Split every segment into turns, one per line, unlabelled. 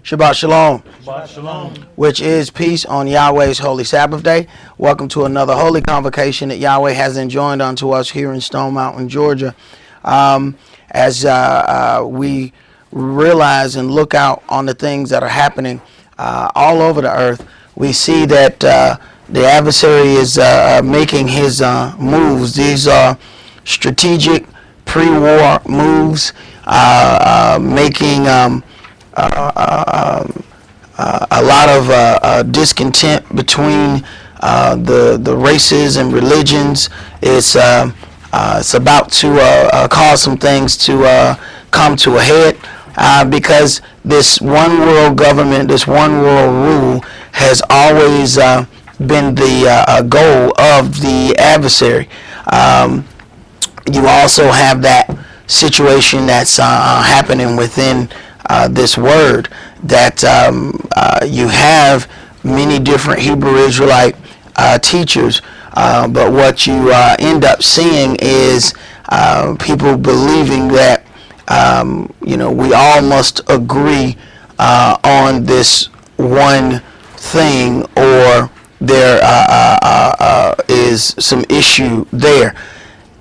Shabbat Shalom.
Shabbat Shalom.
Which is peace on Yahweh's Holy Sabbath Day. Welcome to another holy convocation that Yahweh has enjoined unto us here in Stone Mountain, Georgia. As we realize and look out on the things that are happening all over the earth, we see that the adversary is making his moves. These are strategic pre-war moves, making a lot of discontent between the races and religions. It's about to cause some things to come to a head because this one world government, this one world rule has always been the goal of the adversary. You also have that situation that's happening within this word, that you have many different Hebrew Israelite teachers, but what you end up seeing is people believing that we all must agree on this one thing, or there is some issue there.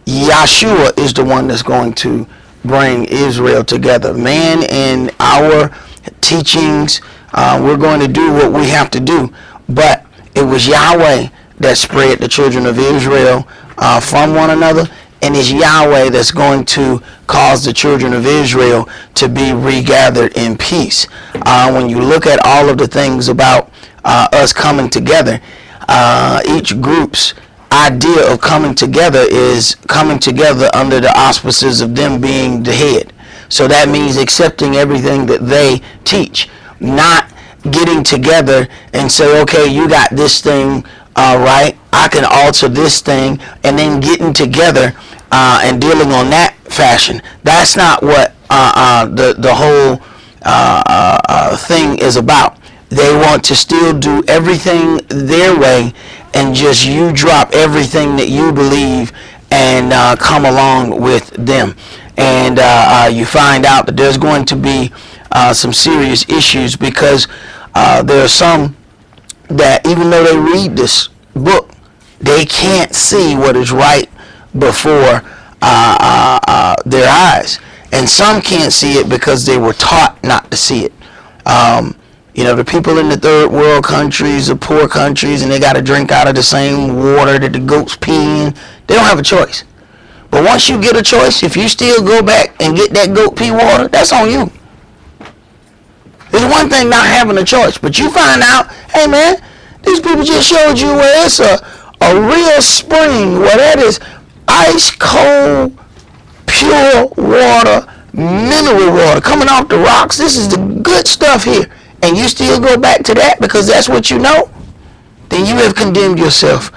Yahshua is the one that's going to bring Israel together. Man, in our teachings, we're going to do what we have to do, but it was Yahweh that spread the children of Israel from one another, and it's Yahweh that's going to cause the children of Israel to be regathered in peace. When you look at all of the things about us coming together, each group's idea of coming together is coming together under the auspices of them being the head. So that means accepting everything that they teach, not getting together and say, okay, you got this thing right, I can alter this thing, and then getting together and dealing on that fashion. That's not what the whole thing is about. They want to still do everything their way, and just you drop everything that you believe and come along with them. And you find out that there's going to be some serious issues, because there are some that, even though they read this book, they can't see what is right before their eyes. And some can't see it because they were taught not to see it. The people in the third world countries, the poor countries, and they got to drink out of the same water that the goats pee in. They don't have a choice. But once you get a choice, if you still go back and get that goat pee water, that's on you. There's one thing not having a choice, but you find out, hey man, these people just showed you where it's a real spring, where that is ice cold, pure water, mineral water coming off the rocks. This is the good stuff here. And you still go back to that because that's what you know, then you have condemned yourself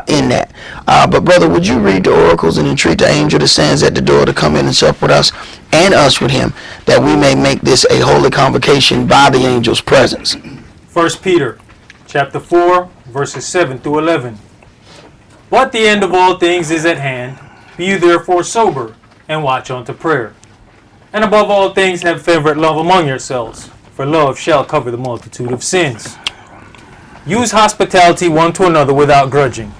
in that. But brother, would you read the oracles and entreat the angel that stands at the door to come in and sup with us and us with him, that we may make this a holy convocation by the angel's presence?
1 Peter chapter 4, verses 7 through 11. But the end of all things is at hand. Be you therefore sober, and watch unto prayer. And above all things have fervent love among yourselves, for love shall cover the multitude of sins. Use hospitality one to another without grudging.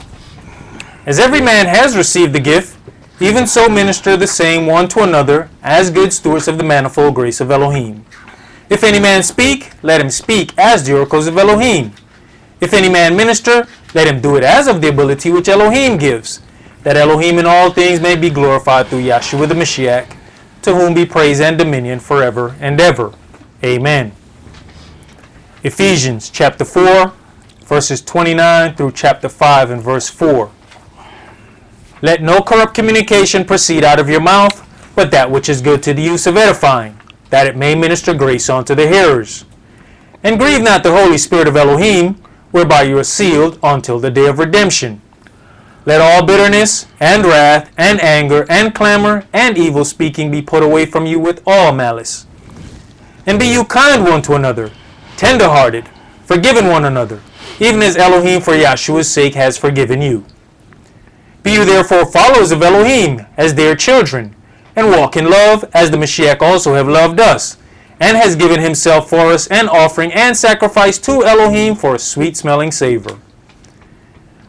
As every man has received the gift, even so minister the same one to another, as good stewards of the manifold grace of Elohim. If any man speak, let him speak as the oracles of Elohim. If any man minister, let him do it as of the ability which Elohim gives, that Elohim in all things may be glorified through Yahshua the Mashiach, to whom be praise and dominion forever and ever. Amen. Ephesians chapter 4, verses 29 through chapter 5 and verse 4. Let no corrupt communication proceed out of your mouth, but that which is good to the use of edifying, that it may minister grace unto the hearers. And grieve not the Holy Spirit of Elohim, whereby you are sealed until the day of redemption. Let all bitterness and wrath and anger and clamor and evil speaking be put away from you with all malice. And be you kind one to another, tender-hearted, forgiving one another, even as Elohim for Yahshua's sake has forgiven you. Be you therefore followers of Elohim as their children, and walk in love as the Mashiach also have loved us, and has given himself for us an offering and sacrifice to Elohim for a sweet-smelling savor.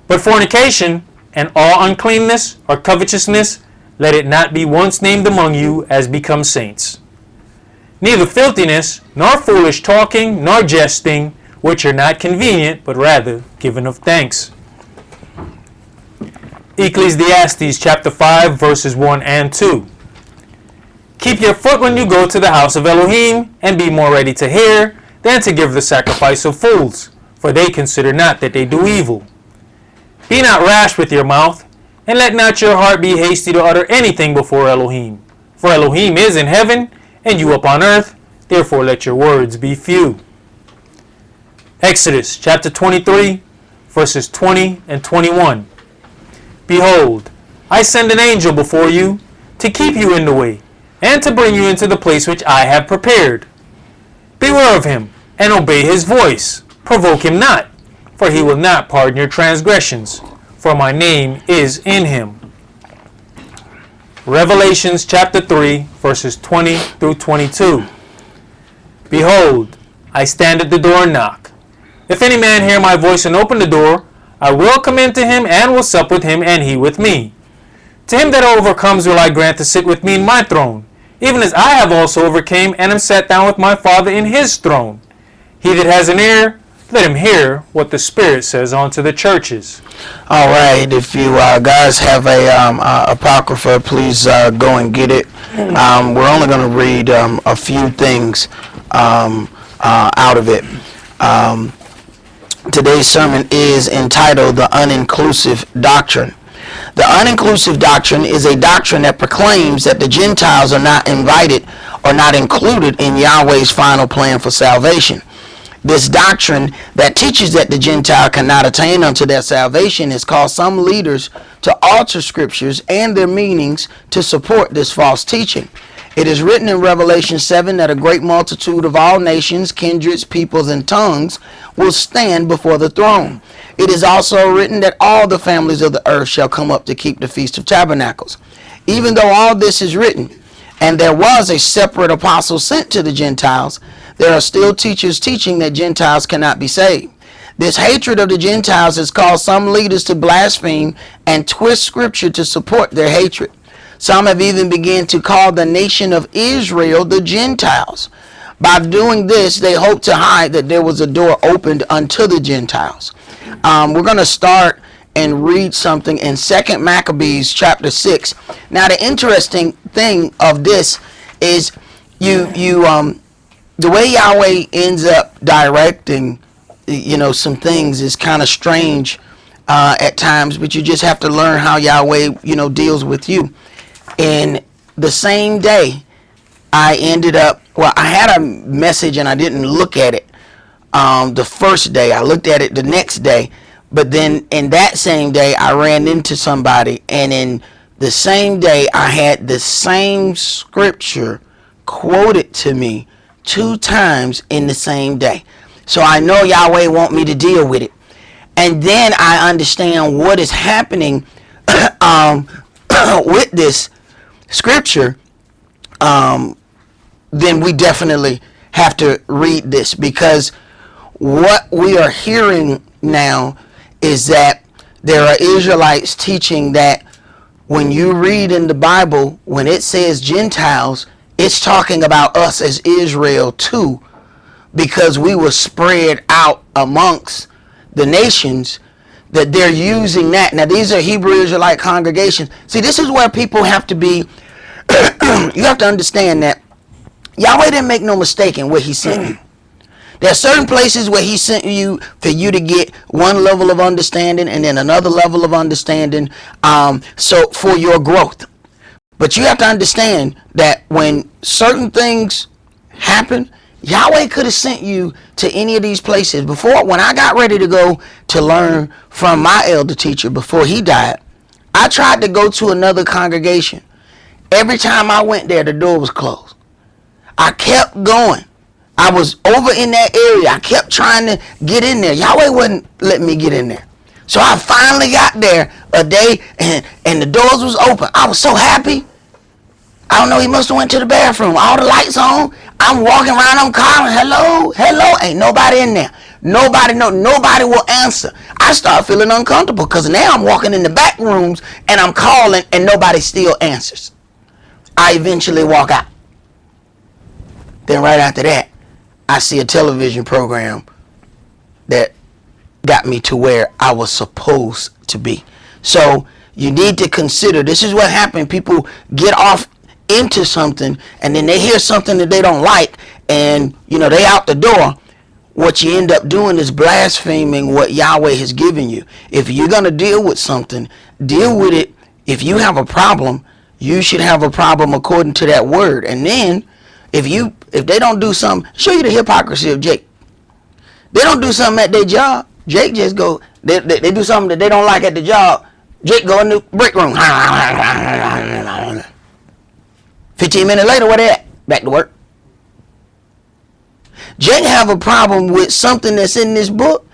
But fornication and all uncleanness or covetousness, let it not be once named among you as becomes saints. Neither filthiness, nor foolish talking, nor jesting, which are not convenient, but rather given of thanks. Ecclesiastes chapter 5, verses 1 and 2. Keep your foot when you go to the house of Elohim, and be more ready to hear than to give the sacrifice of fools, for they consider not that they do evil. Be not rash with your mouth, and let not your heart be hasty to utter anything before Elohim. For Elohim is in heaven, and you upon earth, therefore let your words be few. Exodus chapter 23, verses 20 and 21. Behold, I send an angel before you, to keep you in the way, and to bring you into the place which I have prepared. Beware of him, and obey his voice. Provoke him not, for he will not pardon your transgressions, for my name is in him. Revelations chapter 3, verses 20 through 22. Behold, I stand at the door and knock. If any man hear my voice and open the door, I will come into him and will sup with him and he with me. To him that overcomes will I grant to sit with me in my throne, even as I have also overcame and am sat down with my Father in his throne. He that has an ear, let him hear what the Spirit says unto the churches.
All right, if you guys have a apocrypha, please go and get it. We're only going to read a few things out of it. Today's sermon is entitled The Un-inclusive Doctrine. The Un-inclusive Doctrine is a doctrine that proclaims that the Gentiles are not invited or not included in Yahweh's final plan for salvation. This doctrine that teaches that the Gentile cannot attain unto their salvation has caused some leaders to alter scriptures and their meanings to support this false teaching. It is written in Revelation 7 that a great multitude of all nations, kindreds, peoples, and tongues will stand before the throne. It is also written that all the families of the earth shall come up to keep the Feast of Tabernacles. Even though all this is written, and there was a separate apostle sent to the Gentiles, there are still teachers teaching that Gentiles cannot be saved. This hatred of the Gentiles has caused some leaders to blaspheme and twist scripture to support their hatred. Some have even begun to call the nation of Israel the Gentiles. By doing this, they hope to hide that there was a door opened unto the Gentiles. We're going to start and read something in 2 Maccabees chapter 6. Now, the interesting thing of this is the way Yahweh ends up directing, some things is kind of strange at times, but you just have to learn how Yahweh, deals with you. And the same day, I had a message and I didn't look at it the first day. I looked at it the next day. But then in that same day, I ran into somebody. And in the same day, I had the same scripture quoted to me 2 times in the same day. So I know Yahweh want me to deal with it. And then I understand what is happening with this scripture. Then we definitely have to read this, because what we are hearing now is that there are Israelites teaching that when you read in the Bible, when it says Gentiles, it's talking about us as Israel too, because we were spread out amongst the nations, that they're using that. Now, these are Hebrew Israelite congregations. See, this is where people have to be, you have to understand that Yahweh didn't make no mistake in where he sent you. There are certain places where he sent you for you to get one level of understanding and then another level of understanding, so for your growth. But you have to understand that when certain things happen, Yahweh could have sent you to any of these places. Before, when I got ready to go to learn from my elder teacher before he died, I tried to go to another congregation. Every time I went there, the door was closed. I kept going. I was over in that area. I kept trying to get in there. Yahweh wouldn't let me get in there. So I finally got there a day and the doors was open. I was so happy. I don't know, he must have went to the bathroom. All the lights on. I'm walking around, I'm calling, hello, hello. Ain't nobody in there. Nobody will answer. I start feeling uncomfortable because now I'm walking in the back rooms and I'm calling and nobody still answers. I eventually walk out. Then right after that, I see a television program that got me to where I was supposed to be. So you need to consider, this is what happened. People get off into something and then they hear something that they don't like and they out the door. What you end up doing is blaspheming what Yahweh has given you. If you're going to deal with something, deal with it. If you have a problem, you should have a problem according to that word. And then if they don't do something, show you the hypocrisy of Jake. They don't do something at their job. Jake just go, they do something that they don't like at the job. Jake go in the break room. 15 minutes later, where they at? Back to work. Jake have a problem with something that's in this book.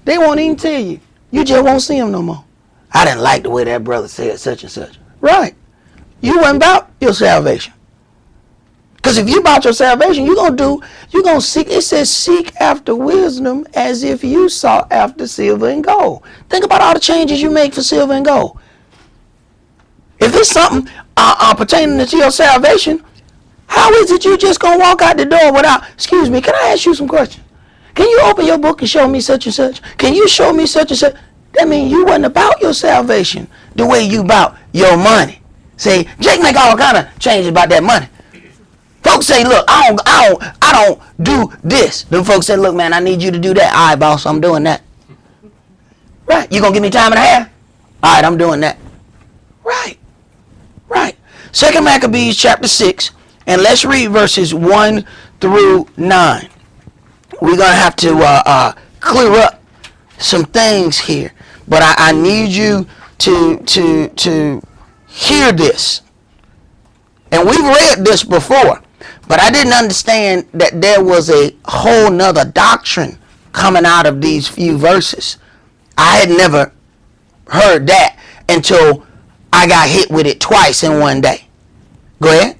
They won't even tell you. You just won't see them no more. I didn't like the way that brother said such and such. Right. You wasn't about your salvation. Because if you about your salvation, you're going to seek. It says seek after wisdom as if you sought after silver and gold. Think about all the changes you make for silver and gold. If it's something pertaining to your salvation, how is it you just going to walk out the door without, excuse me, can I ask you some questions? Can you open your book and show me such and such? Can you show me such and such? That means you wasn't about your salvation the way you about your money. See, Jake make all kind of changes about that money. Folks say, look, I don't do this. Them folks say, look, man, I need you to do that. All right, boss, I'm doing that. Right. You going to give me time and a half? All right, I'm doing that. Right. 2 Maccabees chapter 6, and let's read verses 1 through 9. We're going to have to clear up some things here. But I need you to hear this. And we've read this before, but I didn't understand that there was a whole nother doctrine coming out of these few verses. I had never heard that until I got hit with it twice in one day. Go ahead.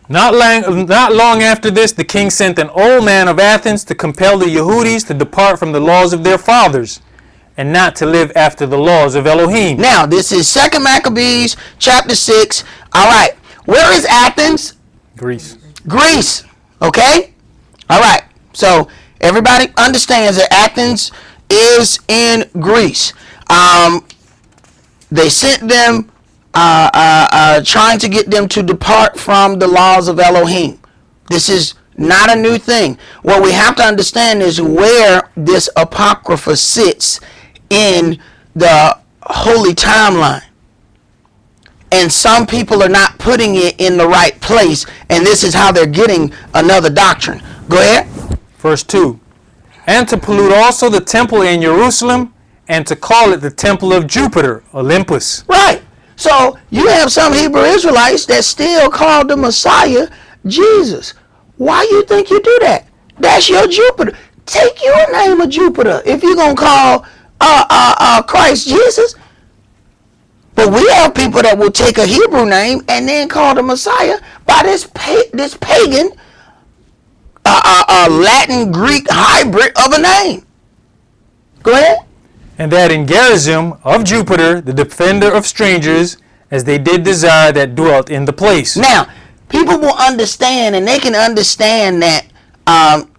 Not long after this, the king sent an old man of Athens to compel the Yehudis to depart from the laws of their fathers and not to live after the laws of Elohim.
Now, this is 2 Maccabees chapter 6. All right. Where is Athens?
Greece.
Okay? All right. So, everybody understands that Athens is in Greece. They sent them trying to get them to depart from the laws of Elohim. This is not a new thing. What we have to understand is where this apocrypha sits in the holy timeline. And some people are not putting it in the right place, and this is how they're getting another doctrine. Go ahead.
Verse 2. And to pollute also the temple in Jerusalem, and to call it the temple of Jupiter, Olympus.
Right. So you have some Hebrew Israelites that still call the Messiah Jesus. Why you think you do that? That's your Jupiter. Take your name of Jupiter if you're going to call Christ Jesus. But we have people that will take a Hebrew name and then call the Messiah by this pagan Latin Greek hybrid of a name. Go ahead.
And that in Gerizim of Jupiter, the defender of strangers, as they did desire that dwelt in the place.
Now, people will understand, and they can understand that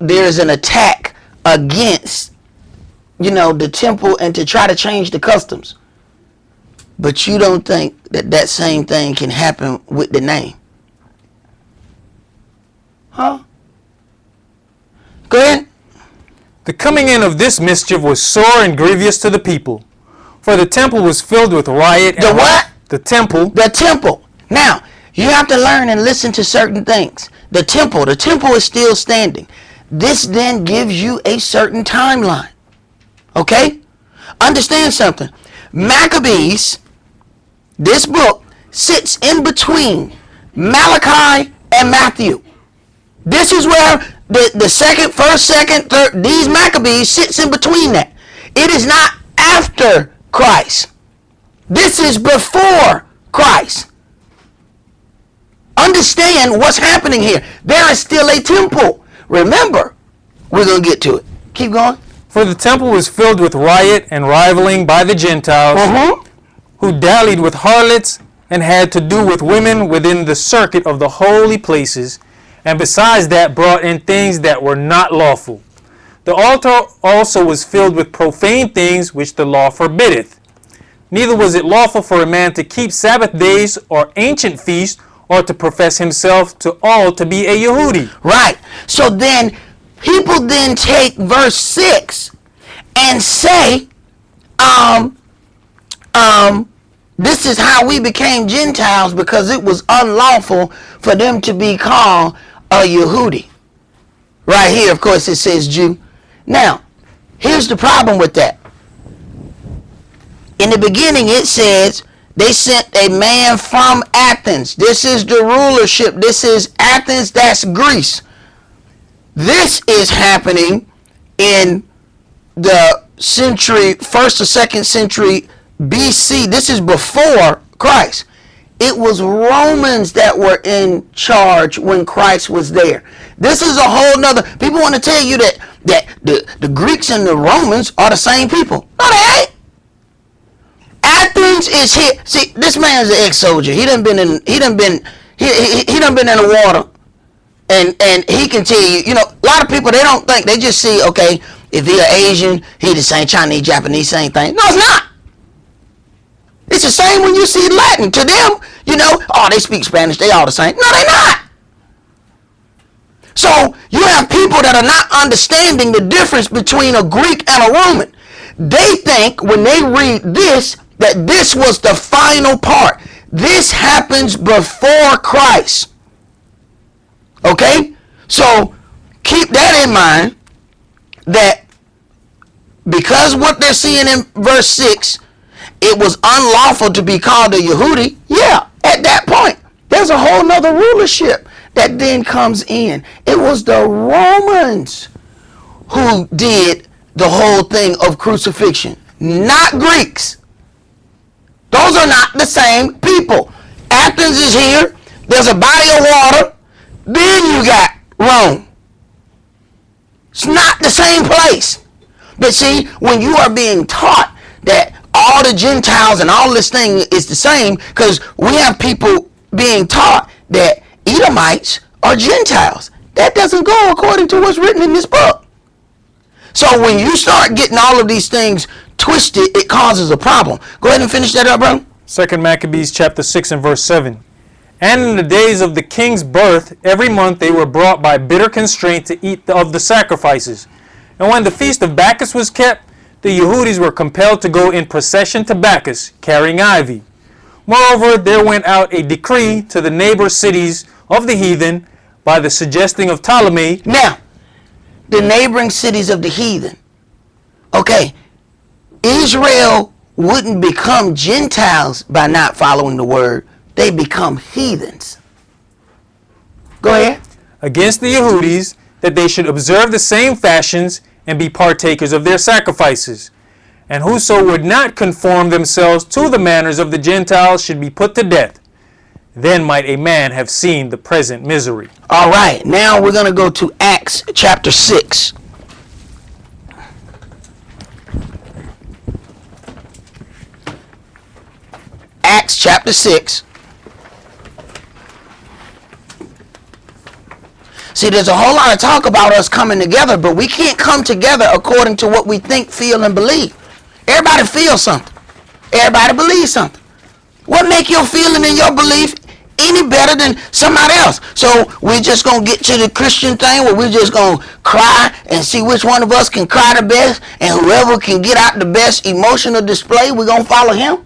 there's an attack against, the temple and to try to change the customs. But you don't think that same thing can happen with the name. Huh? Go ahead.
The coming in of this mischief was sore and grievous to the people, for the temple was filled with riot.
The what?
The temple.
The temple. Now, you have to learn and listen to certain things. The temple is still standing. This then gives you a certain timeline. Okay? Understand something. Maccabees, this book, sits in between Malachi and Matthew. This is where the first, second, third, these Maccabees sits in between that. It is not after Christ. This is before Christ. understand what's happening here. There is still a temple. Remember, we're going to get to it. Keep going.
For the temple was filled with riot and rivaling by the Gentiles, who dallied with harlots and had to do with women within the circuit of the holy places, and besides that brought in things that were not lawful. The altar also was filled with profane things which the law forbiddeth. Neither was it lawful for a man to keep Sabbath days or ancient feasts, or to profess himself to all to be a Yehudi.
Right. So then people then take verse 6 and say, this is how we became Gentiles, because it was unlawful for them to be called a Yehudi. Right here, of course, it says Jew. Now, here's the problem with that. In the beginning, it says they sent a man from Athens. This is the rulership. This is Athens. That's Greece. This is happening in the century, 1st or 2nd century BC. This is before Christ. It was Romans that were in charge when Christ was there. This is a whole nother. People want to tell you that the Greeks and the Romans are the same people. No, they ain't. Athens is here. See, this man's an ex-soldier. He done been in the water, and he can tell you. You know, a lot of people, they don't think. They just see, okay, if he an Asian, he the same. Chinese, Japanese, same thing. No, it's not. It's the same when you see Latin. To them, you know, oh, they speak Spanish. They all the same. No, they not. So you have people that are not understanding the difference between a Greek and a Roman. They think when they read this, that this was the final part. This happens before Christ. Okay? So keep that in mind, that because what they're seeing in verse 6, it was unlawful to be called a Yehudi. Yeah, at that point, there's a whole nother rulership that then comes in. It was the Romans who did the whole thing of crucifixion, not Greeks. Those are not the same people. Athens is here. There's a body of water. Then you got Rome. It's not the same place. But see, when you are being taught that all the Gentiles and all this thing is the same, because we have people being taught that Edomites are Gentiles. That doesn't go according to what's written in this book. So when you start getting all of these things twisted, it causes a problem. Go ahead and finish that up, bro.
2 Maccabees chapter 6 and verse 7. And in the days of the king's birth, every month they were brought by bitter constraint to eat of the sacrifices. And when the feast of Bacchus was kept, the Yehudis were compelled to go in procession to Bacchus, carrying ivy. Moreover, there went out a decree to the neighbor cities of the heathen by the suggesting of Ptolemy.
Now, the neighboring cities of the heathen. Okay, Israel wouldn't become Gentiles by not following the word. They become heathens. Go ahead.
Against the Yehudis, that they should observe the same fashions and be partakers of their sacrifices. And whoso would not conform themselves to the manners of the Gentiles should be put to death. Then might a man have seen the present misery.
All right, now we're going to go to Acts chapter 6. Acts chapter 6. See, there's a whole lot of talk about us coming together, but we can't come together according to what we think, feel, and believe. Everybody feels something. Everybody believes something. What make your feeling and your belief any better than somebody else? So we're just going to get to the Christian thing where we're just going to cry and see which one of us can cry the best, and whoever can get out the best emotional display, we're going to follow him?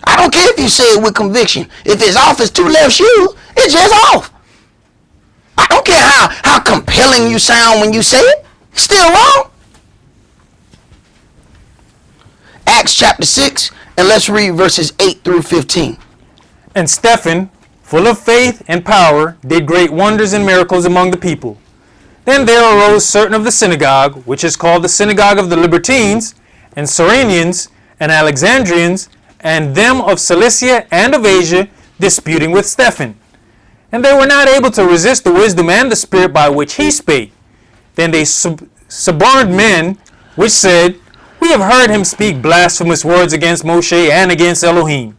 I don't care if you say it with conviction. If it's off its two left shoes, it's just off. I don't care how compelling you sound when you say it. It's still wrong. Acts chapter 6, and let's read verses 8 through 15.
And Stephen, full of faith and power, did great wonders and miracles among the people. Then there arose certain of the synagogue, which is called the synagogue of the Libertines, and Cyrenians, and Alexandrians, and them of Cilicia and of Asia, disputing with Stephen. And they were not able to resist the wisdom and the spirit by which he spake. Then they suborned men, which said, We have heard him speak blasphemous words against Moshe and against Elohim.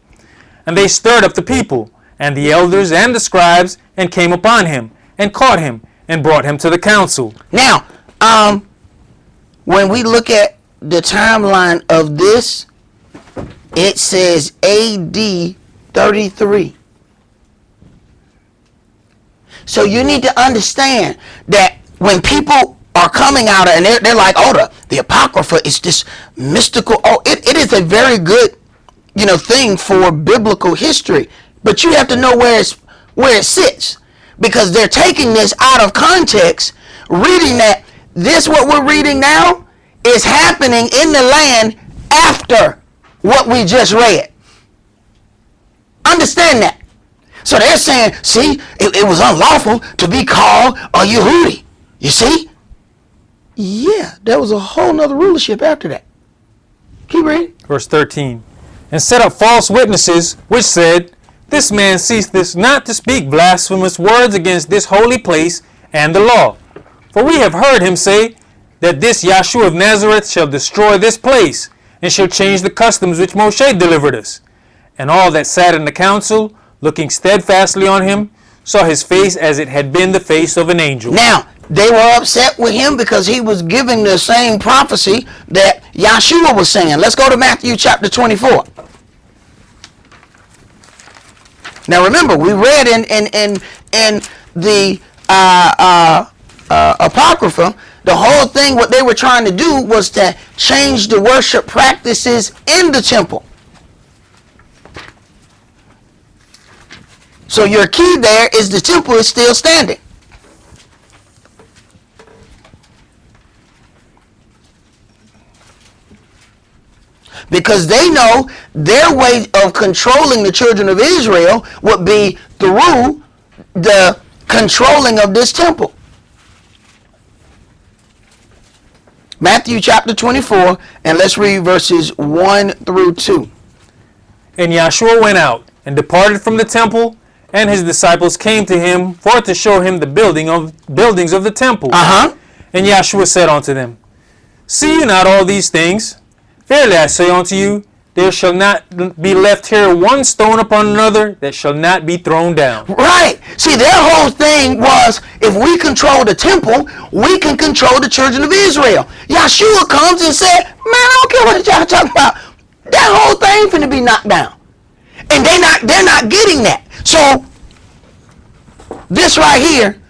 And they stirred up the people, and the elders and the scribes, and came upon him, and caught him, and brought him to the council.
Now, when we look at the timeline of this, it says AD 33. So you need to understand that when people are coming out and they're like, oh, the Apocrypha is this mystical. Oh, it is a very good, thing for biblical history. But you have to know where it sits, because they're taking this out of context, reading that this what we're reading now is happening in the land after what we just read. Understand that. So they're saying, see, it was unlawful to be called a Yehudi. You see? Yeah, there was a whole nother rulership after that. Keep reading.
Verse 13. And set up false witnesses, which said, This man ceaseth not to speak blasphemous words against this holy place and the law. For we have heard him say that this Yahshua of Nazareth shall destroy this place, and shall change the customs which Moshe delivered us. And all that sat in the council, looking steadfastly on him, saw his face as it had been the face of an angel.
Now, they were upset with him because he was giving the same prophecy that Yahshua was saying. Let's go to Matthew chapter 24. Now remember, we read in the Apocrypha, the whole thing, what they were trying to do was to change the worship practices in the temple. So your key there is the temple is still standing. Because they know their way of controlling the children of Israel would be through the controlling of this temple. Matthew chapter 24, and let's read verses 1 through 2.
And Yahshua went out and departed from the temple, and his disciples came to him for to show him the buildings of the temple. And Yahshua said unto them, See you not all these things? Verily I say unto you, there shall not be left here one stone upon another that shall not be thrown down.
Right. See, their whole thing was, if we control the temple, we can control the children of Israel. Yahshua comes and said, man, I don't care what y'all talking about. That whole thing finna be knocked down. And they're not getting that. So, this right here,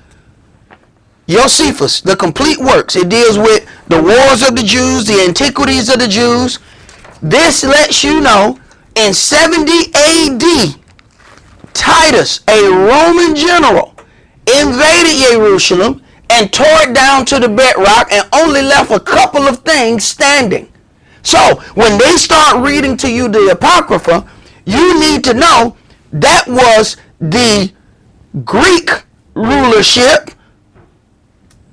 Josephus, the complete works, it deals with the wars of the Jews, the antiquities of the Jews. This lets you know, in 70 AD, Titus, a Roman general, invaded Jerusalem and tore it down to the bedrock and only left a couple of things standing. So, when they start reading to you the Apocrypha, you need to know that was the Greek rulership.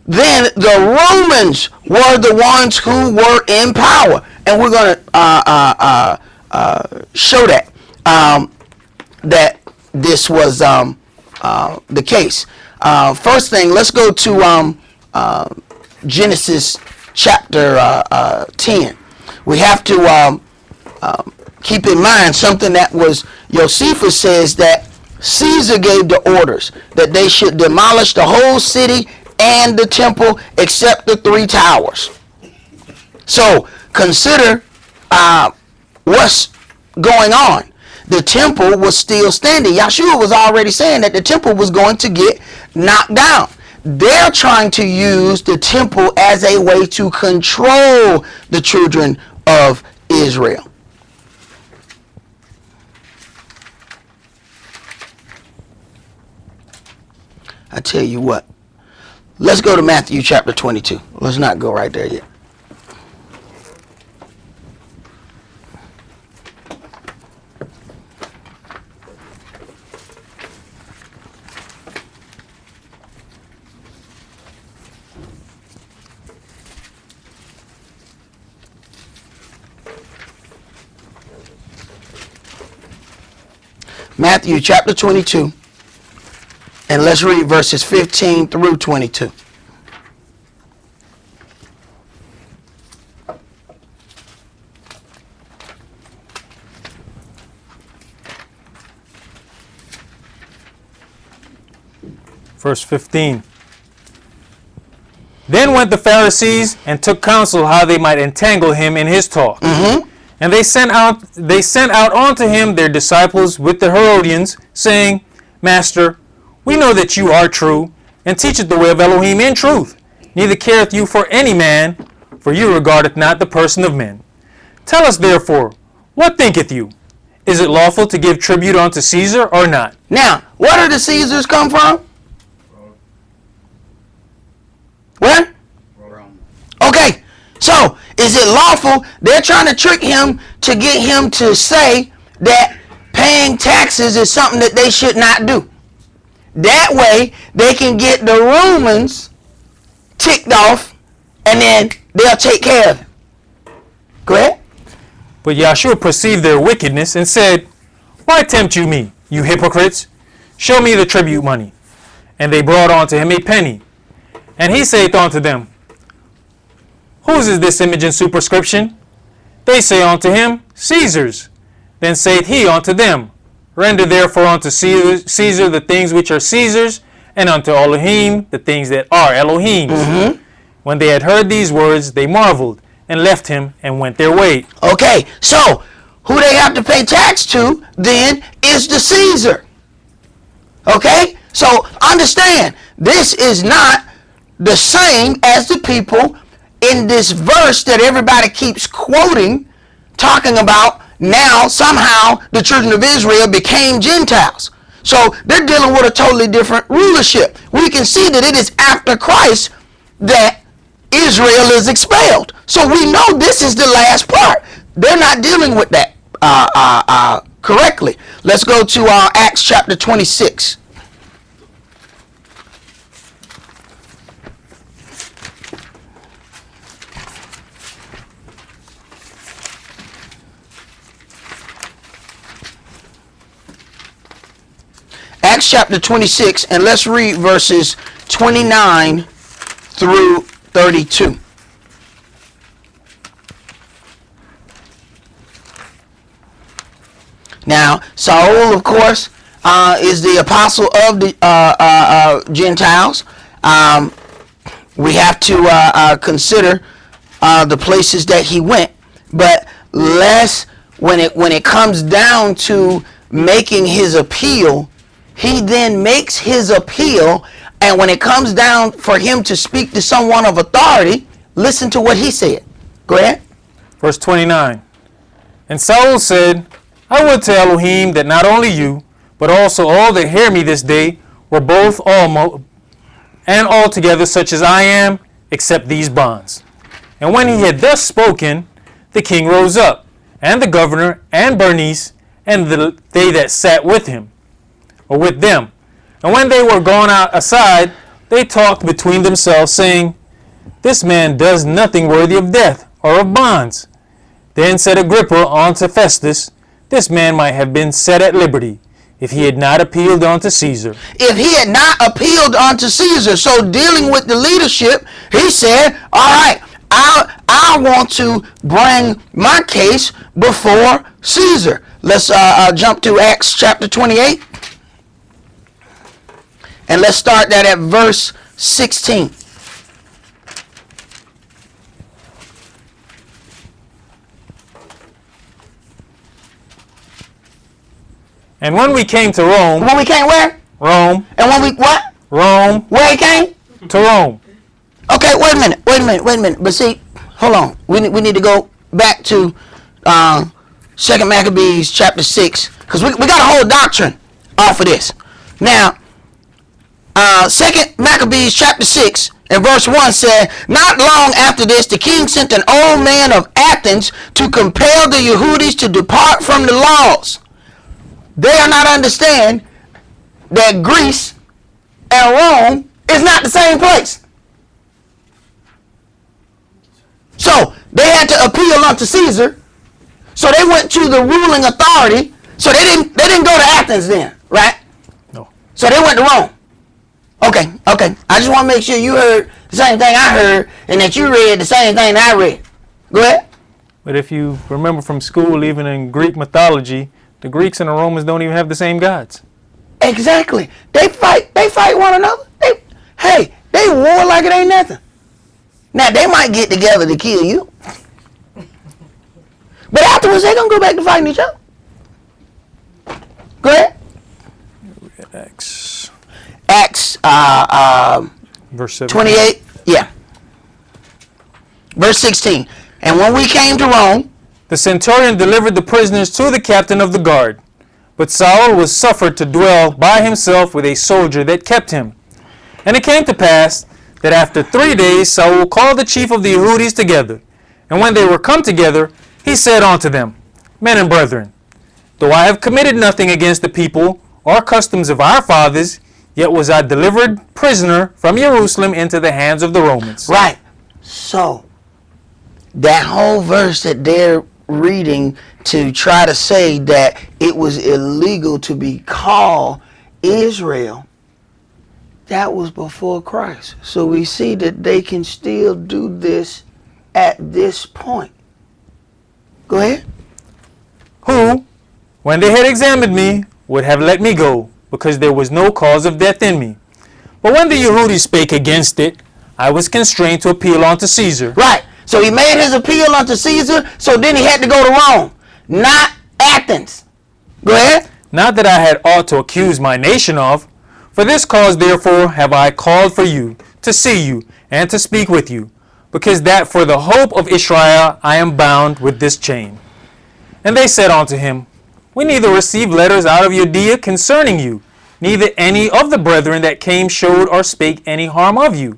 Then the Romans were the ones who were in power. And we're going to show that that this was the case. First thing, let's go to Genesis chapter 10. We have to keep in mind something that was, Josephus says that Caesar gave the orders that they should demolish the whole city and the temple except the 3 towers. So consider what's going on. The temple was still standing. Yahshua was already saying that the temple was going to get knocked down. They're trying to use the temple as a way to control the children of Israel. I tell you what. Let's go to Matthew chapter 22. Let's not go right there yet. Matthew chapter 22. And let's read verses 15 through 22.
Verse 15. Then went the Pharisees and took counsel how they might entangle him in his talk. And they sent out unto him their disciples with the Herodians, saying, Master, we know that you are true, and teacheth the way of Elohim in truth. Neither careth you for any man, for you regardeth not the person of men. Tell us therefore, what thinketh you? Is it lawful to give tribute unto Caesar or not?
Now, where do the Caesars come from? Where?
Rome.
Okay, so is it lawful? They're trying to trick him to get him to say that paying taxes is something that they should not do. That way, they can get the Romans ticked off, and then they'll take care of him. Go ahead.
But Yahshua perceived their wickedness and said, Why tempt you me, you hypocrites? Show me the tribute money. And they brought unto him a penny. And he saith unto them, Whose is this image and superscription? They say unto him, Caesar's. Then saith he unto them, Render therefore unto Caesar the things which are Caesar's, and unto Elohim the things that are Elohim's. When they had heard these words, they marveled, and left him, and went their way.
Okay, so who they have to pay tax to then is the Caesar. Okay, so understand, this is not the same as the people in this verse that everybody keeps quoting, talking about now somehow the children of Israel became Gentiles. So they're dealing with a totally different rulership. We can see that it is after Christ that Israel is expelled. So we know this is the last part. They're not dealing with that correctly. Let's go to Acts chapter 26. Acts chapter 26, and let's read verses 29 through 32. Now, Saul, of course, is the apostle of the Gentiles. We have to consider the places that he went, but when it comes down to making his appeal, he then makes his appeal, and when it comes down for him to speak to someone of authority, listen to what he said. Go ahead.
Verse 29. And Saul said, I would to Elohim that not only you, but also all that hear me this day, were both and altogether such as I am, except these bonds. And when he had thus spoken, the king rose up, and the governor, and Bernice, and they that sat with him, or with them. And when they were gone out aside, they talked between themselves, saying, This man does nothing worthy of death or of bonds. Then said Agrippa unto Festus, This man might have been set at liberty, if he had not appealed unto Caesar.
If he had not appealed unto Caesar. So dealing with the leadership, he said, all right, I want to bring my case before Caesar. Let's jump to Acts chapter 28. And let's start that at verse 16.
And when we came to Rome.
When we came where?
Rome.
And when we what?
Rome.
Where he came?
To Rome.
Okay, wait a minute. But see, hold on. We need to go back to 2 Maccabees chapter 6. Because we got a whole doctrine off of this. Now, 2 Maccabees chapter 6 and verse 1 said, Not long after this, the king sent an old man of Athens to compel the Yehudis to depart from the laws. They are not understand that Greece and Rome is not the same place. So they had to appeal unto Caesar. So they went to the ruling authority So they didn't go to Athens then, right?
No.
So they went to Rome. Okay. I just want to make sure you heard the same thing I heard and that you read the same thing that I read. Go ahead.
But if you remember from school, even in Greek mythology, the Greeks and the Romans don't even have the same gods.
Exactly. They fight one another. They war like it ain't nothing. Now they might get together to kill you. But afterwards they gonna go back to fighting each other. Go ahead.
Acts verse 7.
28. Yeah. Verse 16. And when we came to Rome,
the centurion delivered the prisoners to the captain of the guard. But Saul was suffered to dwell by himself with a soldier that kept him. And it came to pass that after 3 days Saul called the chief of the Yehudis together. And when they were come together, he said unto them, Men and brethren, though I have committed nothing against the people or customs of our fathers, yet was I delivered prisoner from Jerusalem into the hands of the Romans.
Right. So, that whole verse that they're reading to try to say that it was illegal to be called Israel, that was before Christ. So we see that they can still do this at this point. Go ahead.
Who, when they had examined me, would have let me go, because there was no cause of death in me. But when the Yehudis spake against it, I was constrained to appeal unto Caesar.
Right. So he made his appeal unto Caesar, so then he had to go to Rome, not Athens. Go ahead.
Not that I had aught to accuse my nation of. For this cause therefore have I called for you, to see you, and to speak with you, because that for the hope of Israel I am bound with this chain. And they said unto him, We neither received letters out of Judea concerning you, neither any of the brethren that came showed or spake any harm of you.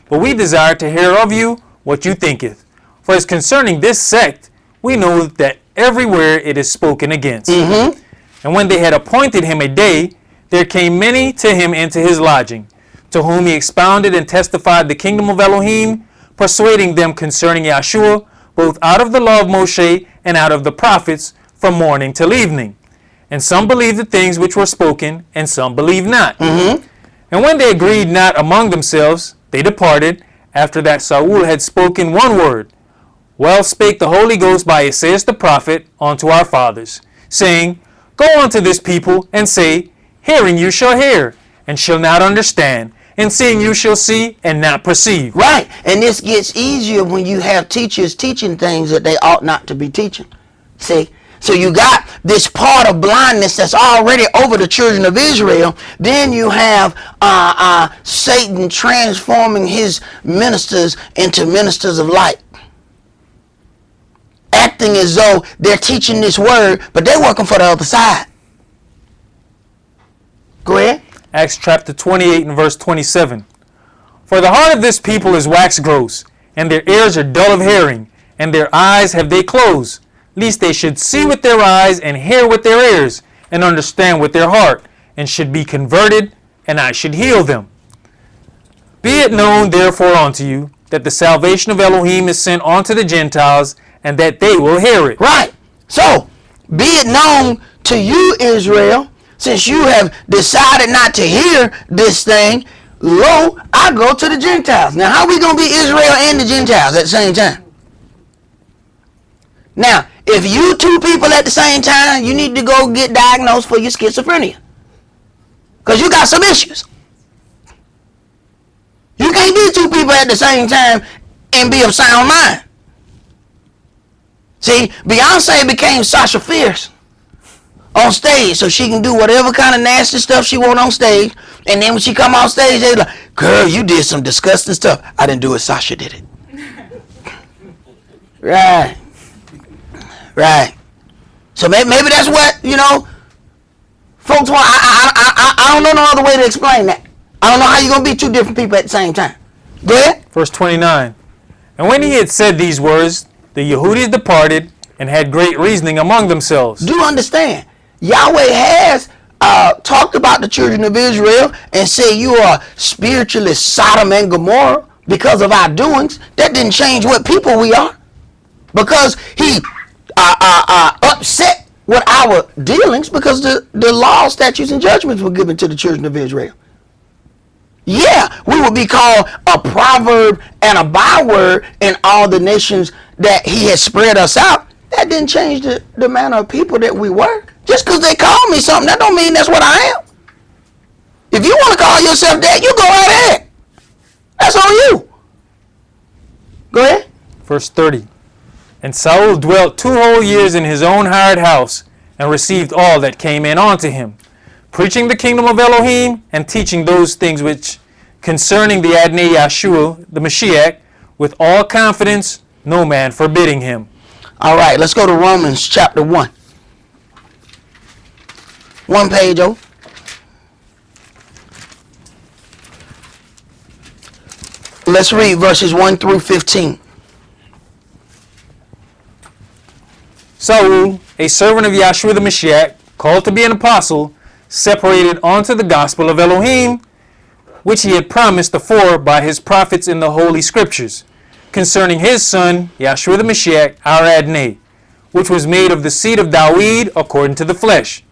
But we desire to hear of you what you thinketh. For as concerning this sect, we know that everywhere it is spoken against.
Mm-hmm.
And when they had appointed him a day, there came many to him into his lodging, to whom he expounded and testified the kingdom of Elohim, persuading them concerning Yahshua, both out of the law of Moshe and out of the prophets, from morning till evening. And some believed the things which were spoken, and some believed not.
Mm-hmm.
And when they agreed not among themselves, they departed, after that Saul had spoken one word. Well spake the Holy Ghost by Isaiah the prophet unto our fathers, saying, Go unto this people, and say, Hearing you shall hear, and shall not understand, and seeing you shall see, and not perceive.
Right. And this gets easier when you have teachers teaching things that they ought not to be teaching. See? So you got this part of blindness that's already over the children of Israel. Then you have Satan transforming his ministers into ministers of light, acting as though they're teaching this word, but they're working for the other side. Go ahead.
Acts chapter 28 and verse 27. For the heart of this people is waxed gross, and their ears are dull of hearing, and their eyes have they closed, lest they should see with their eyes, and hear with their ears, and understand with their heart, and should be converted, and I should heal them. Be it known therefore unto you, that the salvation of Elohim is sent unto the Gentiles, and that they will hear it.
Right. So, be it known to you, Israel, since you have decided not to hear this thing, lo, I go to the Gentiles. Now, how are we going to be Israel and the Gentiles at the same time? Now, if you two people at the same time, you need to go get diagnosed for your schizophrenia. Because you got some issues. You can't be two people at the same time and be of sound mind. See, Beyonce became Sasha Fierce on stage so she can do whatever kind of nasty stuff she want on stage. And then when she come on stage, they like, girl, you did some disgusting stuff. I didn't do it, Sasha did it. Right. Right. So maybe that's what, folks want. I don't know no other way to explain that. I don't know how you're going to be two different people at the same time. Go ahead.
Verse 29. And when he had said these words, the Yehudis departed and had great reasoning among themselves.
Do understand, Yahweh has talked about the children of Israel and said you are spiritually Sodom and Gomorrah because of our doings. That didn't change what people we are. Because he upset with our dealings because the law, statutes, and judgments were given to the children of Israel. Yeah, we would be called a proverb and a byword in all the nations that he has spread us out. That didn't change the manner of people that we were. Just because they call me something, that don't mean that's what I am. If you want to call yourself that, you go right ahead. That's on you. Go ahead.
Verse 30. And Saul dwelt 2 whole years in his own hired house, and received all that came in unto him, preaching the kingdom of Elohim, and teaching those things which concerning the attain YHWH, the Mashiach, with all confidence, no man forbidding him.
All right, let's go to Romans chapter 1. One page over. Let's read verses 1 through 15.
Saul, a servant of Yahshua the Mashiach, called to be an apostle, separated unto the gospel of Elohim, which he had promised afore by his prophets in the holy scriptures, concerning his son, Yahshua the Mashiach, our attain, which was made of the seed of David according to the flesh,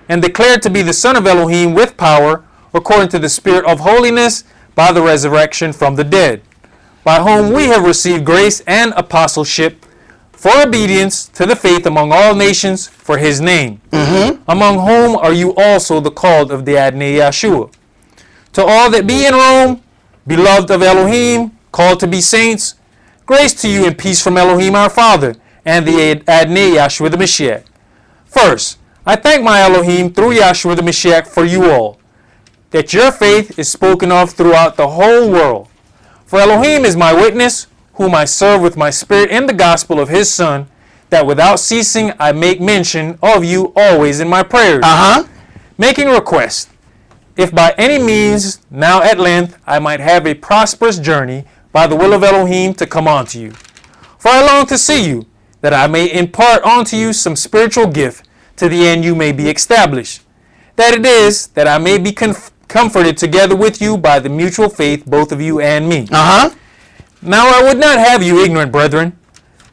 and declared to be the Son of Elohim with power, according to the Spirit of holiness, by the resurrection from the dead, by whom we have received grace and apostleship, for obedience to the faith among all nations for his name, among whom are you also the called of the attain YHWH. To all that be in Rome, beloved of Elohim, called to be saints, grace to you and peace from Elohim our Father, and the attain Yahshua the Mashiach. First, I thank my Elohim through Yahshua the Mashiach for you all, that your faith is spoken of throughout the whole world. For Elohim is my witness, whom I serve with my spirit in the gospel of his Son, that without ceasing I make mention of you always in my prayers, making request, if by any means now at length I might have a prosperous journey by the will of Elohim to come unto you. For I long to see you, that I may impart unto you some spiritual gift, to the end you may be established. That it is, that I may be comforted together with you by the mutual faith, both of you and me. Now I would not have you ignorant, brethren,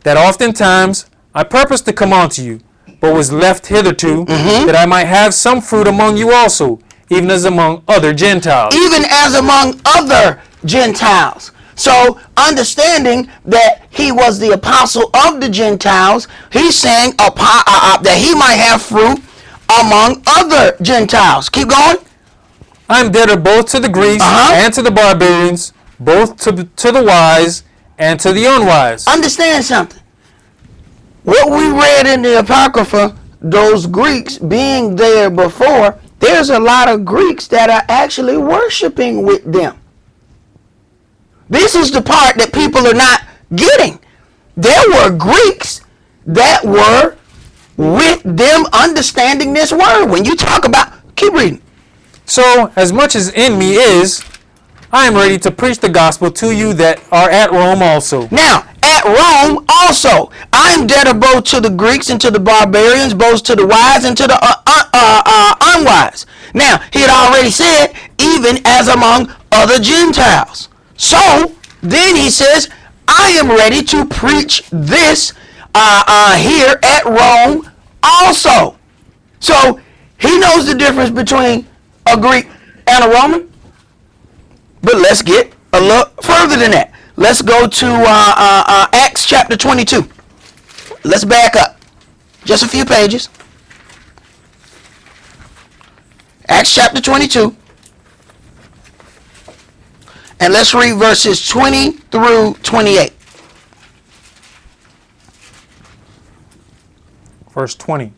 that oftentimes I purposed to come unto you, but was left hitherto, that I might have some fruit among you also, even as among other Gentiles.
Even as among other Gentiles. So, understanding that he was the apostle of the Gentiles, he's saying that he might have fruit among other Gentiles. Keep going.
I am debtor both to the Greeks and to the barbarians, both to the wise and to the unwise.
Understand something. What we read in the Apocrypha, those Greeks being there before, there's a lot of Greeks that are actually worshiping with them. This is the part that people are not getting. There were Greeks that were with them understanding this word. When you talk about, keep reading.
So, as much as in me is, I am ready to preach the gospel to you that are at Rome also.
Now, at Rome also, I am debtor both to the Greeks and to the barbarians, both to the wise and to the unwise. Now, he had already said, even as among other Gentiles. So, then he says, I am ready to preach this here at Rome also. So, he knows the difference between a Greek and a Roman. But let's get a little further than that. Let's go to Acts chapter 22. Let's back up just a few pages. Acts chapter 22. And let's read verses 20 through 28.
Verse 20.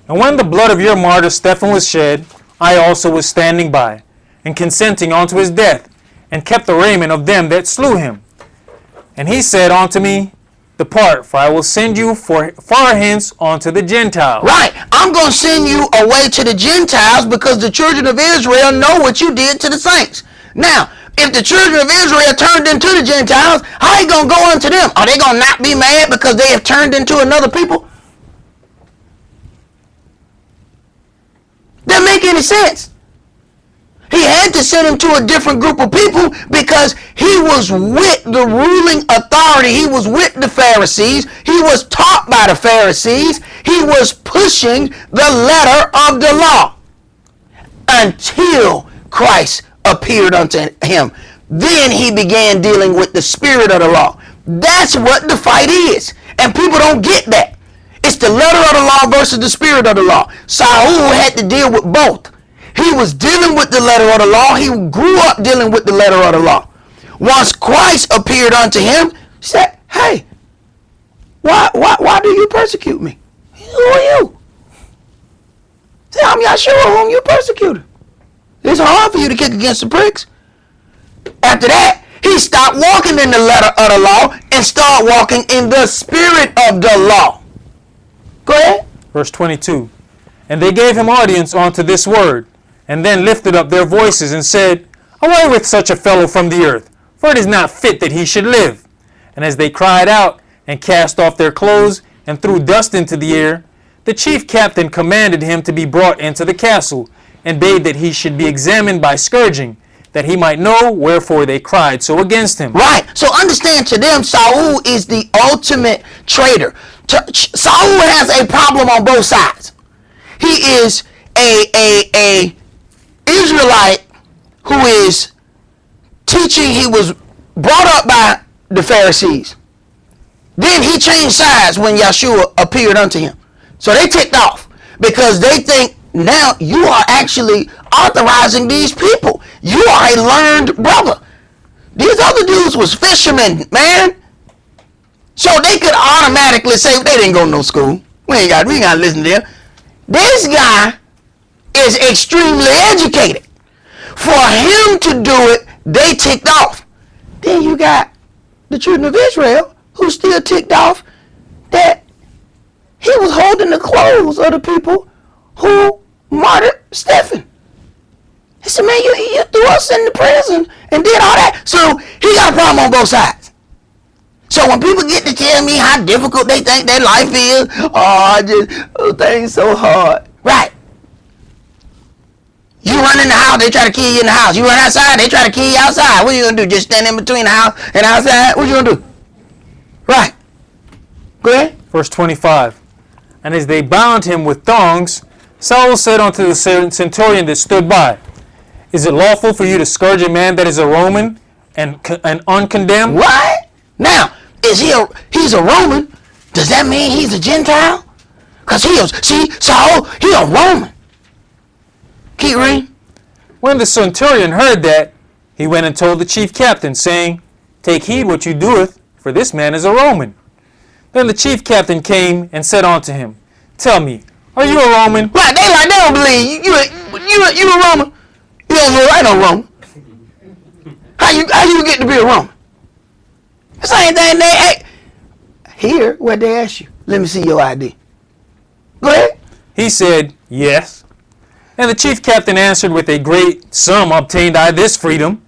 And when the blood of your martyr Stephen was shed, I also was standing by, and consenting unto his death, and kept the raiment of them that slew him. And he said unto me, Depart, for I will send you far hence unto the Gentiles.
Right. I'm going to send you away to the Gentiles because the children of Israel know what you did to the saints. Now, if the children of Israel turned into the Gentiles, how are you going to go unto them? Are they going to not be mad because they have turned into another people? Doesn't make any sense. He had to send him to a different group of people because He was with the ruling authority. He was with the Pharisees. He was taught by the Pharisees. He was pushing the letter of the law until Christ appeared unto him. Then he began dealing with the spirit of the law. That's what the fight is. And people don't get that. It's the letter of the law versus the spirit of the law. Saul had to deal with both. He was dealing with the letter of the law. He grew up dealing with the letter of the law. Once Christ appeared unto him, he said, hey, why do you persecute me? Who are you? Say, I'm Yeshua, whom you persecuted. It's hard for you to kick against the pricks. After that, he stopped walking in the letter of the law and started walking in the spirit of the law. Go ahead.
Verse 22. And they gave him audience unto this word, and then lifted up their voices and said, Away with such a fellow from the earth, for it is not fit that he should live. And as they cried out and cast off their clothes and threw dust into the air, the chief captain commanded him to be brought into the castle, and bade that he should be examined by scourging, that he might know wherefore they cried so against him.
Right. So understand, to them, Saul is the ultimate traitor. Saul has a problem on both sides. He is a Israelite who is teaching. He was brought up by the Pharisees. Then he changed sides when Yeshua appeared unto him. So they ticked off because they think now you are actually authorizing these people. You are a learned brother. These other dudes was fishermen, man. So they could automatically say they didn't go to no school. We ain't got to listen to them. This guy is extremely educated. For him to do it, they ticked off. Then you got the children of Israel who still ticked off that he was holding the clothes of the people who martyred Stephen. He said, man, you threw us in the prison and did all that. So he got a problem on both sides. So when people get to tell me how difficult they think their life is, things so hard. Right. You run in the house, they try to kill you in the house. You run outside, they try to kill you outside. What are you going to do? Just stand in between the house and outside? What are you going to do? Right. Go ahead.
Verse 25. And as they bound him with thongs, Saul said unto the centurion that stood by, Is it lawful for you to scourge a man that is a Roman and uncondemned?
What? Now, he's a Roman? Does that mean he's a Gentile? Because Saul, he a Roman. Keep reading.
When the centurion heard that, he went and told the chief captain, saying, Take heed what you doeth, for this man is a Roman. Then the chief captain came and said unto him, Tell me, are you a Roman?
Right, they don't believe you a Roman. You don't look like no Roman. How you get to be a Roman? The same thing here where they ask you, let me see your ID. Go ahead.
He said, Yes. And the chief captain answered, With a great sum obtained I this freedom.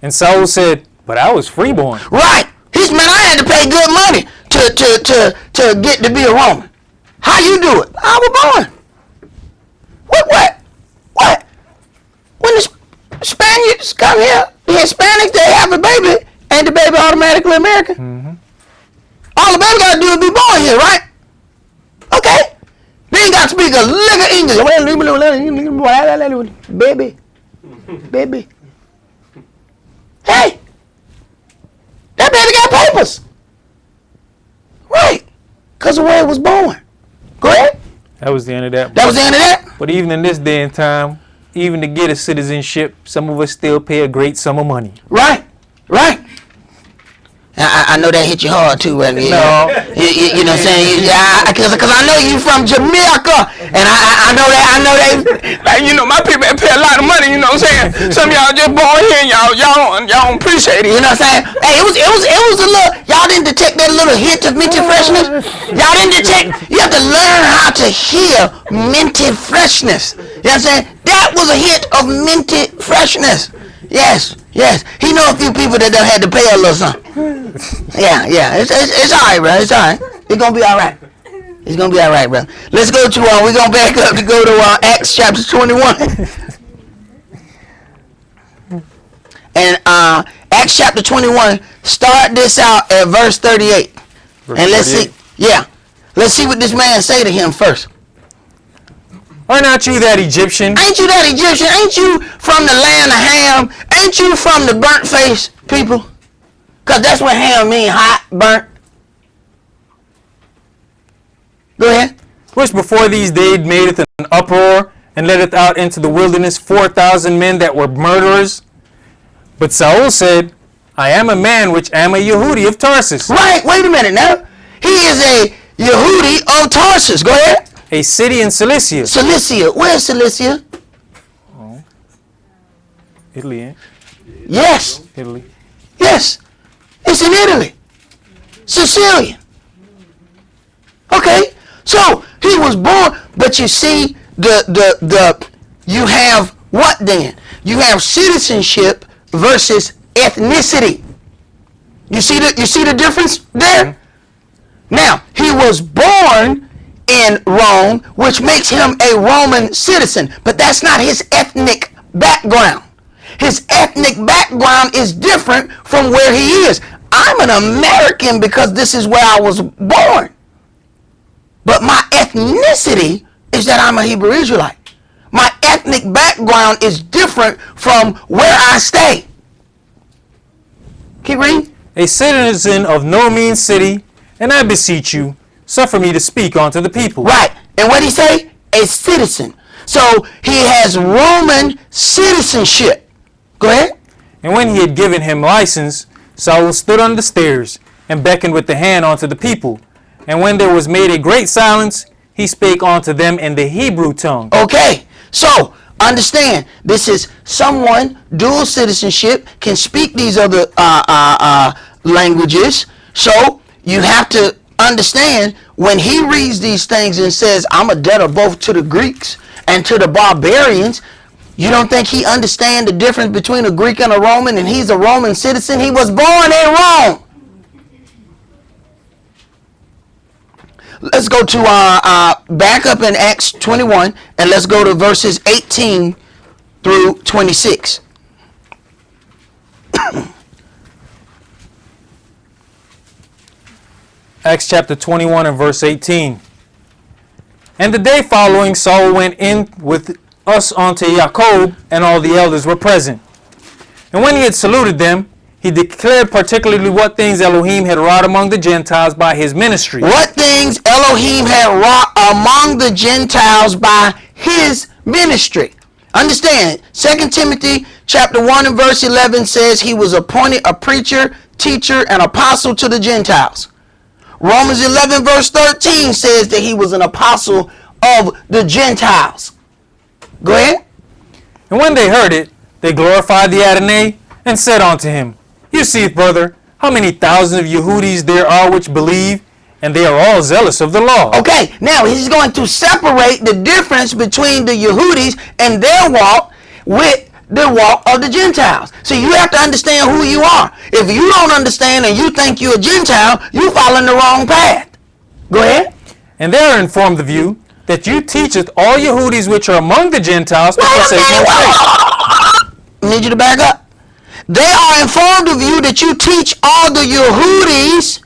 And Saul said, But I was freeborn.
Right. He's man, I had to pay good money to get to be a Roman. How you do it? I was born. What? When the Spaniards come here, the Hispanics, they have a baby, ain't the baby automatically American? Mm-hmm. All the baby got to do is be born here, right? Okay. They ain't got to speak a lick of English. Baby. Hey, that baby got papers. Right. Because of where it was born. Go ahead.
That was the end of that.
That was the end of that?
But even in this day and time, even to get a citizenship, some of us still pay a great sum of money.
Right. I know that hit you hard too, right?
No.
You know what I'm saying? Because I know you from Jamaica, and I know that, like, you know, my people pay a lot of money, you know what I'm saying? Some of y'all just born here and y'all don't appreciate it, you know what I'm saying? Hey, it was a little, y'all didn't detect that little hint of minty freshness? Y'all didn't detect, you have to learn how to hear minty freshness. You know what I'm saying? That was a hint of minty freshness. Yes. He know a few people that done had to pay a little something. Yeah. It's all right, bro. It's all right. It's gonna be all right. It's gonna be all right, bro. Let's go to we're gonna back up to go to Acts chapter 21. And Acts chapter 21. Start this out at verse 38. And let's
38.
see. Yeah. Let's see what this man say to him first.
Are not you that Egyptian?
Ain't you that Egyptian? Ain't you from the land of Ham? Ain't you from the burnt face people? Because that's what Ham mean, hot, burnt. Go ahead.
Which before these days madeth an uproar, and leddeth out into the wilderness 4,000 men that were murderers. But Saul said, I am a man which am a Yehudi of Tarsus.
Right, wait a minute now. He is a Yehudi of Tarsus. Go ahead.
A city in Cilicia.
Cilicia. Where's Cilicia?
Italy, eh?
Yes.
Italy.
Yes. It's in Italy. Sicilian. Okay. So he was born, but you see you have what then? You have citizenship versus ethnicity. You see the difference there? Mm-hmm. Now, he was born in Rome, which makes him a Roman citizen, but that's not his ethnic background. His ethnic background is different from where he is. I'm an American because this is where I was born. But my ethnicity is that I'm a Hebrew Israelite. My ethnic background is different from where I stay. Keep reading.
A citizen of no mean city, and I beseech you, suffer me to speak unto the people.
Right. And what did he say? A citizen. So he has Roman citizenship. Go ahead.
And when he had given him license, Saul stood on the stairs and beckoned with the hand unto the people. And when there was made a great silence, he spake unto them in the Hebrew tongue.
Okay. So understand, this is someone, dual citizenship, can speak these other languages. So you have to understand, when he reads these things and says, I'm a debtor both to the Greeks and to the barbarians, you don't think he understands the difference between a Greek and a Roman, and he's a Roman citizen? He was born in Rome. Let's go to back up in Acts 21, and let's go to verses 18 through 26.
Acts chapter 21 and verse 18. And the day following, Saul went in with us unto Jacob, and all the elders were present. And when he had saluted them, he declared particularly what things Elohim had wrought among the Gentiles by his ministry.
What things Elohim had wrought among the Gentiles by his ministry. Understand, 2 Timothy chapter 1 and verse 11 says he was appointed a preacher, teacher, and apostle to the Gentiles. Romans 11 verse 13 says that he was an apostle of the Gentiles. Go ahead.
And when they heard it, they glorified the Adonai and said unto him, You see, brother, how many thousands of Yehudis there are which believe, and they are all zealous of the law.
Okay, now he's going to separate the difference between the Yehudis and their walk with the walk of the Gentiles. So you have to understand who you are. If you don't understand and you think you're a Gentile, you fall in the wrong path. Go ahead.
And they are informed of you that you teacheth all Yehudis which are among the Gentiles to forsake no faith.
I need you to back up. They are informed of you that you teach all the Yehudis,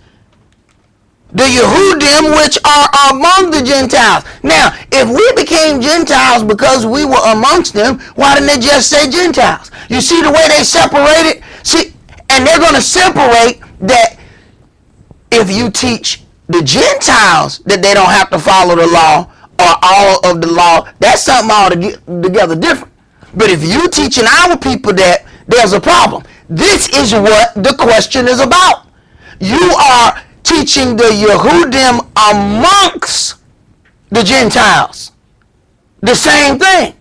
the Yehudim which are among the Gentiles. Now, if we became Gentiles because we were amongst them, why didn't they just say Gentiles? You see the way they separated? See, and they're going to separate that if you teach the Gentiles that they don't have to follow the law or all of the law, that's something altogether different. But if you teaching our people that, there's a problem. This is what the question is about. You are teaching the Yehudim amongst the Gentiles the same thing.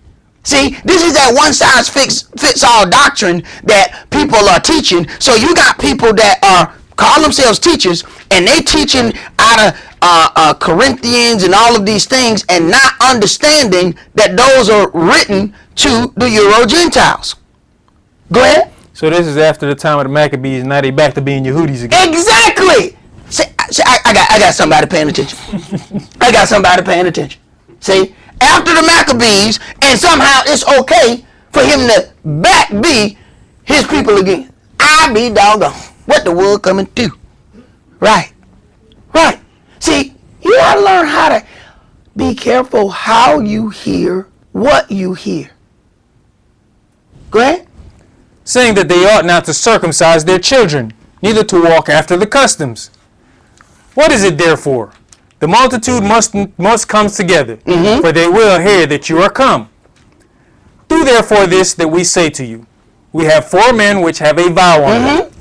See, this is that one size fits all doctrine that people are teaching. So you got people that call themselves teachers, and they teaching out of Corinthians and all of these things, and not understanding that those are written to the Euro Gentiles. Go ahead.
So this is after the time of the Maccabees, now they back to being Yehudis again.
Exactly. See, I got somebody paying attention. I got somebody paying attention. See, after the Maccabees, and somehow it's okay for him to back be his people again. I I be doggone. What the world coming to? Right. Right. See, you gotta learn how to be careful how you hear what you hear. Go ahead.
Saying that they ought not to circumcise their children, neither to walk after the customs. What is it therefore? The multitude must come together, for they will hear that you are come. Do therefore this that we say to you. We have 4 men which have a vow on them.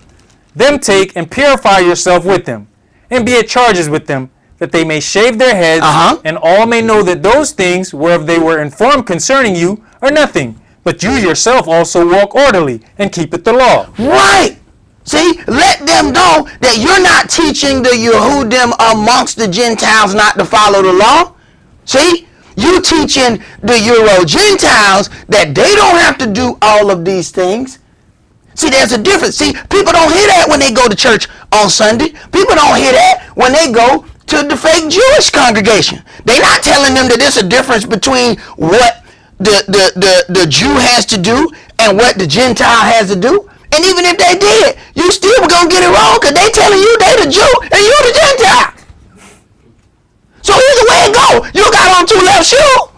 Them take and purify yourself with them, and be at charges with them, that they may shave their heads, and all may know that those things whereof they were informed concerning you are nothing, but you yourself also walk orderly, and keepeth the law.
Right. See, let them know that you're not teaching the Yehudim amongst the Gentiles not to follow the law. See, you teaching the Gentiles that they don't have to do all of these things. See, there's a difference. See, people don't hear that when they go to church on Sunday. People don't hear that when they go to the fake Jewish congregation. They're not telling them that there's a difference between what the Jew has to do and what the Gentile has to do. And even if they did, you still were going to get it wrong because they telling you they the Jew and you the Gentile. So either way it go, you got on 2 left shoes.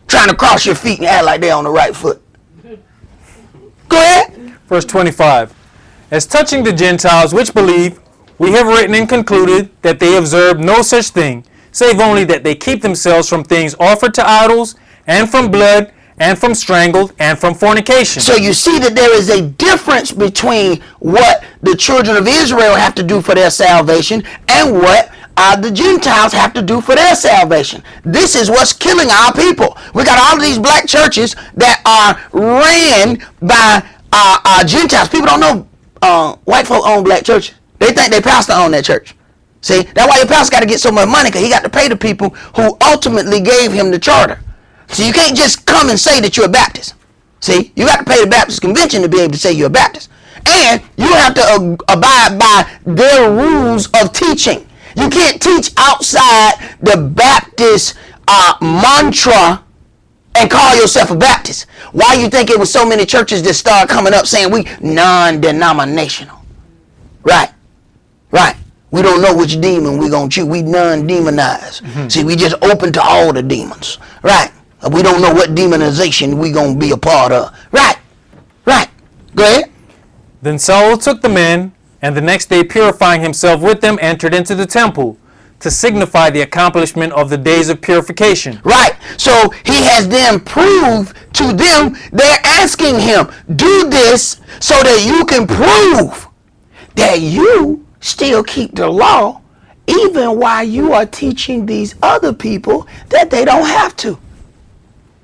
Trying to cross your feet and act like they're on the right foot. Go ahead.
Verse 25. As touching the Gentiles which believe, we have written and concluded that they observe no such thing, save only that they keep themselves from things offered to idols, and from blood, and from strangled, and from fornication.
So you see that there is a difference between what the children of Israel have to do for their salvation and what the Gentiles have to do for their salvation. This is what's killing our people. We got all of these black churches that are ran by Gentiles. People don't know white folk own black churches. They think their pastor own that church. See, that's why your pastor got to get so much money, because he got to pay the people who ultimately gave him the charter. So you can't just come and say that you're a Baptist. See, you got to pay the Baptist convention to be able to say you're a Baptist. And you have to abide by their rules of teaching. You can't teach outside the Baptist mantra and call yourself a Baptist. Why you think it was so many churches that started coming up saying we non-denominational? Right. Right. We don't know which demon we gonna choose. We non-demonized. See, we just open to all the demons. Right. We don't know what demonization we gonna be a part of. Right. Right. Go ahead.
Then Saul took the men, and the next day purifying himself with them, entered into the temple, to signify the accomplishment of the days of purification.
Right. So he has then proved to them, they're asking him, do this so that you can prove that you still keep the law, even while you are teaching these other people that they don't have to.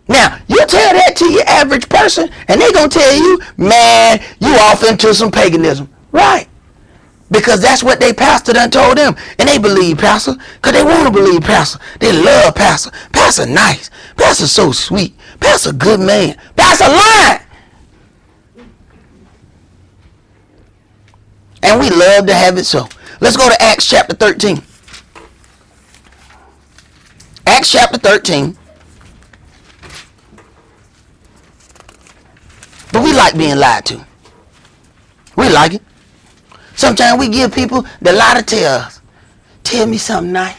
Now, you tell that to your average person, and they're going to tell you, man, you off into some paganism. Right. Because that's what they pastor done told them. And they believe pastor because they want to believe pastor. They love pastor. Pastor nice. Pastor so sweet. Pastor good man. Pastor lying. And we love to have it so. Let's go to Acts chapter 13. Acts chapter 13. But we like being lied to. We like it. Sometimes we give people the lie to tell us. Tell me something nice.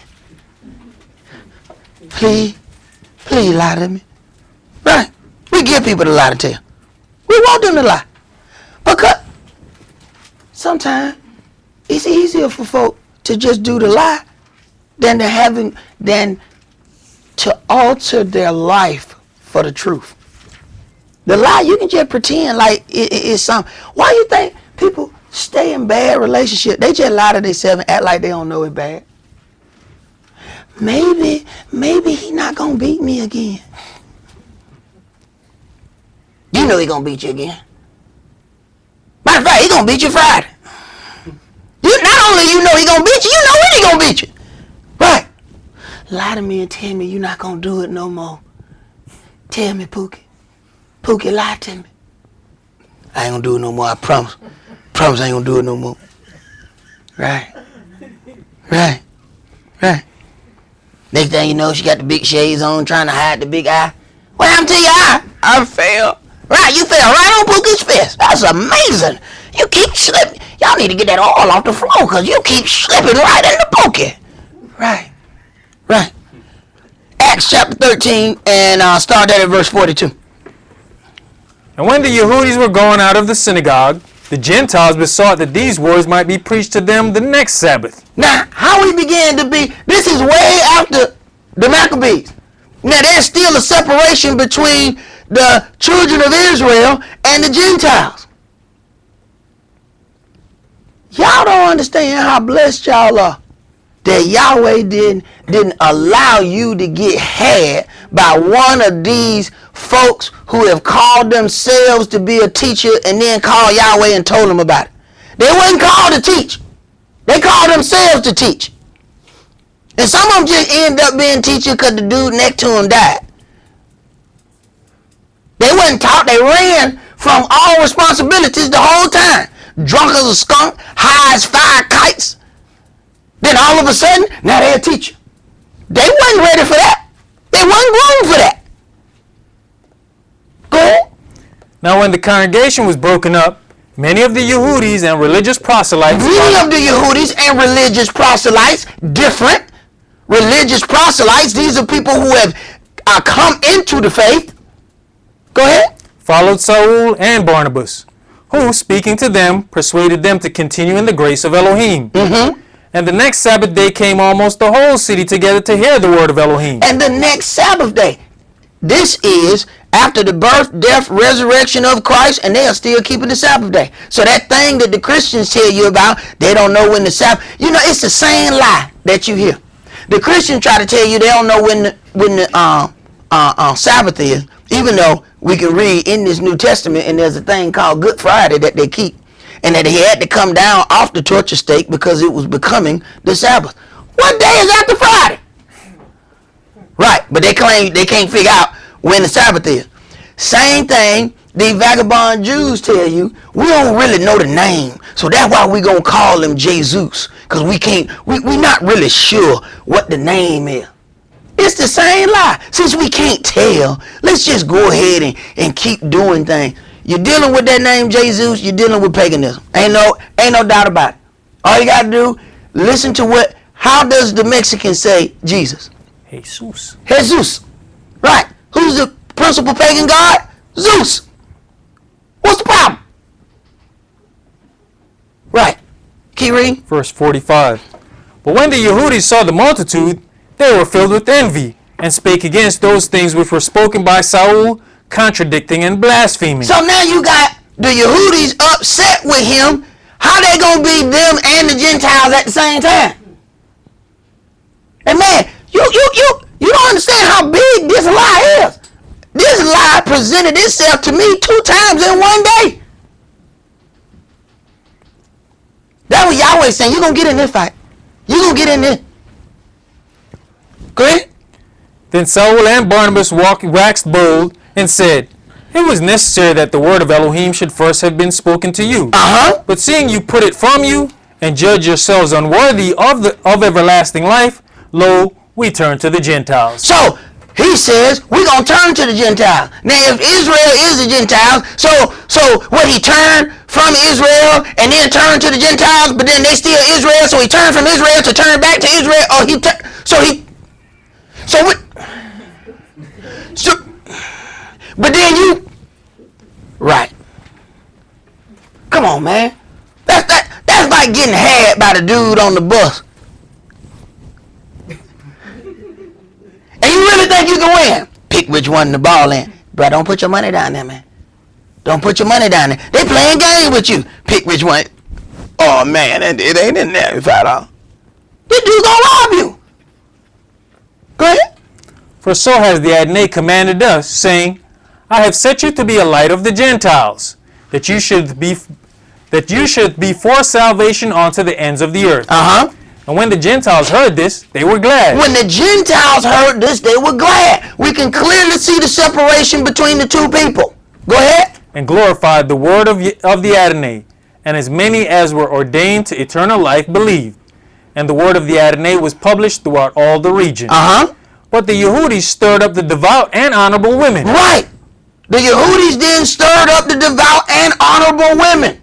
Please lie to me. Right. We give people the lie to tell. We want them to lie. Because sometimes it's easier for folk to just do the lie than to alter their life for the truth. The lie, you can just pretend like it's something. Why you think people stay in bad relationship? They just lie to themselves and act like they don't know it's bad. Maybe he not gonna beat me again. You know he gonna beat you again. Matter of fact, he gonna beat you Friday. You not only you know he gonna beat you, you know when he gonna beat you. Right. Lie to me and tell me you not gonna do it no more. Tell me, Pookie. Pookie, lie to me. I ain't gonna do it no more, I promise. Promise I ain't gonna do it no more. Right. Right. Right. Next thing you know, she got the big shades on, trying to hide the big eye. What happened to your eye? I fell. Right, you fell right on Bookie's fist. That's amazing. You keep slipping. Y'all need to get that all off the floor because you keep slipping right into Bookie. Right. Right. Acts chapter 13 and start that at verse 42.
And when the Yehudis were going out of the synagogue, the Gentiles besought that these words might be preached to them the next Sabbath.
Now, how we began to be, this is way after the Maccabees. Now, there's still a separation between the children of Israel and the Gentiles. Y'all don't understand how blessed y'all are. That Yahweh didn't allow you to get had by one of these folks who have called themselves to be a teacher and then called Yahweh and told them about it. They wasn't called to teach. They called themselves to teach. And some of them just end up being teachers because the dude next to him died. They wasn't taught. They ran from all responsibilities the whole time. Drunk as a skunk, high as fire kites. Then all of a sudden, now they're a teacher. They wasn't ready for that. They wasn't grown for that. Go ahead.
Now when the congregation was broken up, many of the Yehudis and religious proselytes...
Many of the Yehudis and religious proselytes, different. Religious proselytes, these are people who have come into the faith. Go ahead.
Followed Saul and Barnabas, who, speaking to them, persuaded them to continue in the grace of Elohim.
Mm-hmm.
And the next Sabbath day came almost the whole city together to hear the word of Elohim.
And the next Sabbath day. This is after the birth, death, resurrection of Christ, and they are still keeping the Sabbath day. So that thing that the Christians tell you about, they don't know when the Sabbath, it's the same lie that you hear. The Christians try to tell you they don't know when the Sabbath is, even though we can read in this New Testament and there's a thing called Good Friday that they keep. And that he had to come down off the torture stake because it was becoming the Sabbath. What day is after Friday? Right, but they claim they can't figure out when the Sabbath is. Same thing these vagabond Jews tell you, we don't really know the name. So that's why we're going to call him Jesus. Because we're not really sure what the name is. It's the same lie. Since we can't tell, let's just go ahead and keep doing things. You're dealing with that name Jesus, you're dealing with paganism. Ain't no doubt about it. All you gotta do, listen to how does the Mexican say Jesus?
Jesus.
Jesus. Right. Who's the principal pagan god? Zeus. What's the problem? Right. Keep reading.
Verse 45. But when the Yehudis saw the multitude, they were filled with envy, and spake against those things which were spoken by Saul, contradicting and blaspheming.
So now you got the Yehudis upset with him. How they gonna be them and the Gentiles at the same time? And man, you don't understand how big this lie is. This lie presented itself to me 2 times in one day. That was Yahweh saying, you're gonna get in this fight. You're gonna get in this. Go ahead.
Then Saul and Barnabas waxed bold and said, it was necessary that the word of Elohim should first have been spoken to you. But seeing you put it from you, and judge yourselves unworthy of everlasting life, lo, we turn to the Gentiles.
So, he says, we're going to turn to the Gentiles. Now, if Israel is the Gentiles, so what, he turned from Israel and then turned to the Gentiles, but then they still Israel, so he turned from Israel to turn back to Israel, but then you, right. Come on, man. That's like getting had by the dude on the bus. And you really think you can win? Pick which one the ball in. Bro, don't put your money down there, man. Don't put your money down there. They playing game with you. Pick which one. Oh, man, it ain't in there at all. This dude gonna rob you. Go ahead.
For so has the attain commanded us, saying, I have set you to be a light of the Gentiles, that you should be for salvation unto the ends of the earth. And when the Gentiles heard this, they were glad.
When the Gentiles heard this, they were glad. We can clearly see the separation between the two people. Go ahead.
And glorified the word of the attain, and as many as were ordained to eternal life believed. And the word of the attain was published throughout all the region. But the Yehudis stirred up the devout and honorable women.
Right. The Yehudis then stirred up the devout and honorable women.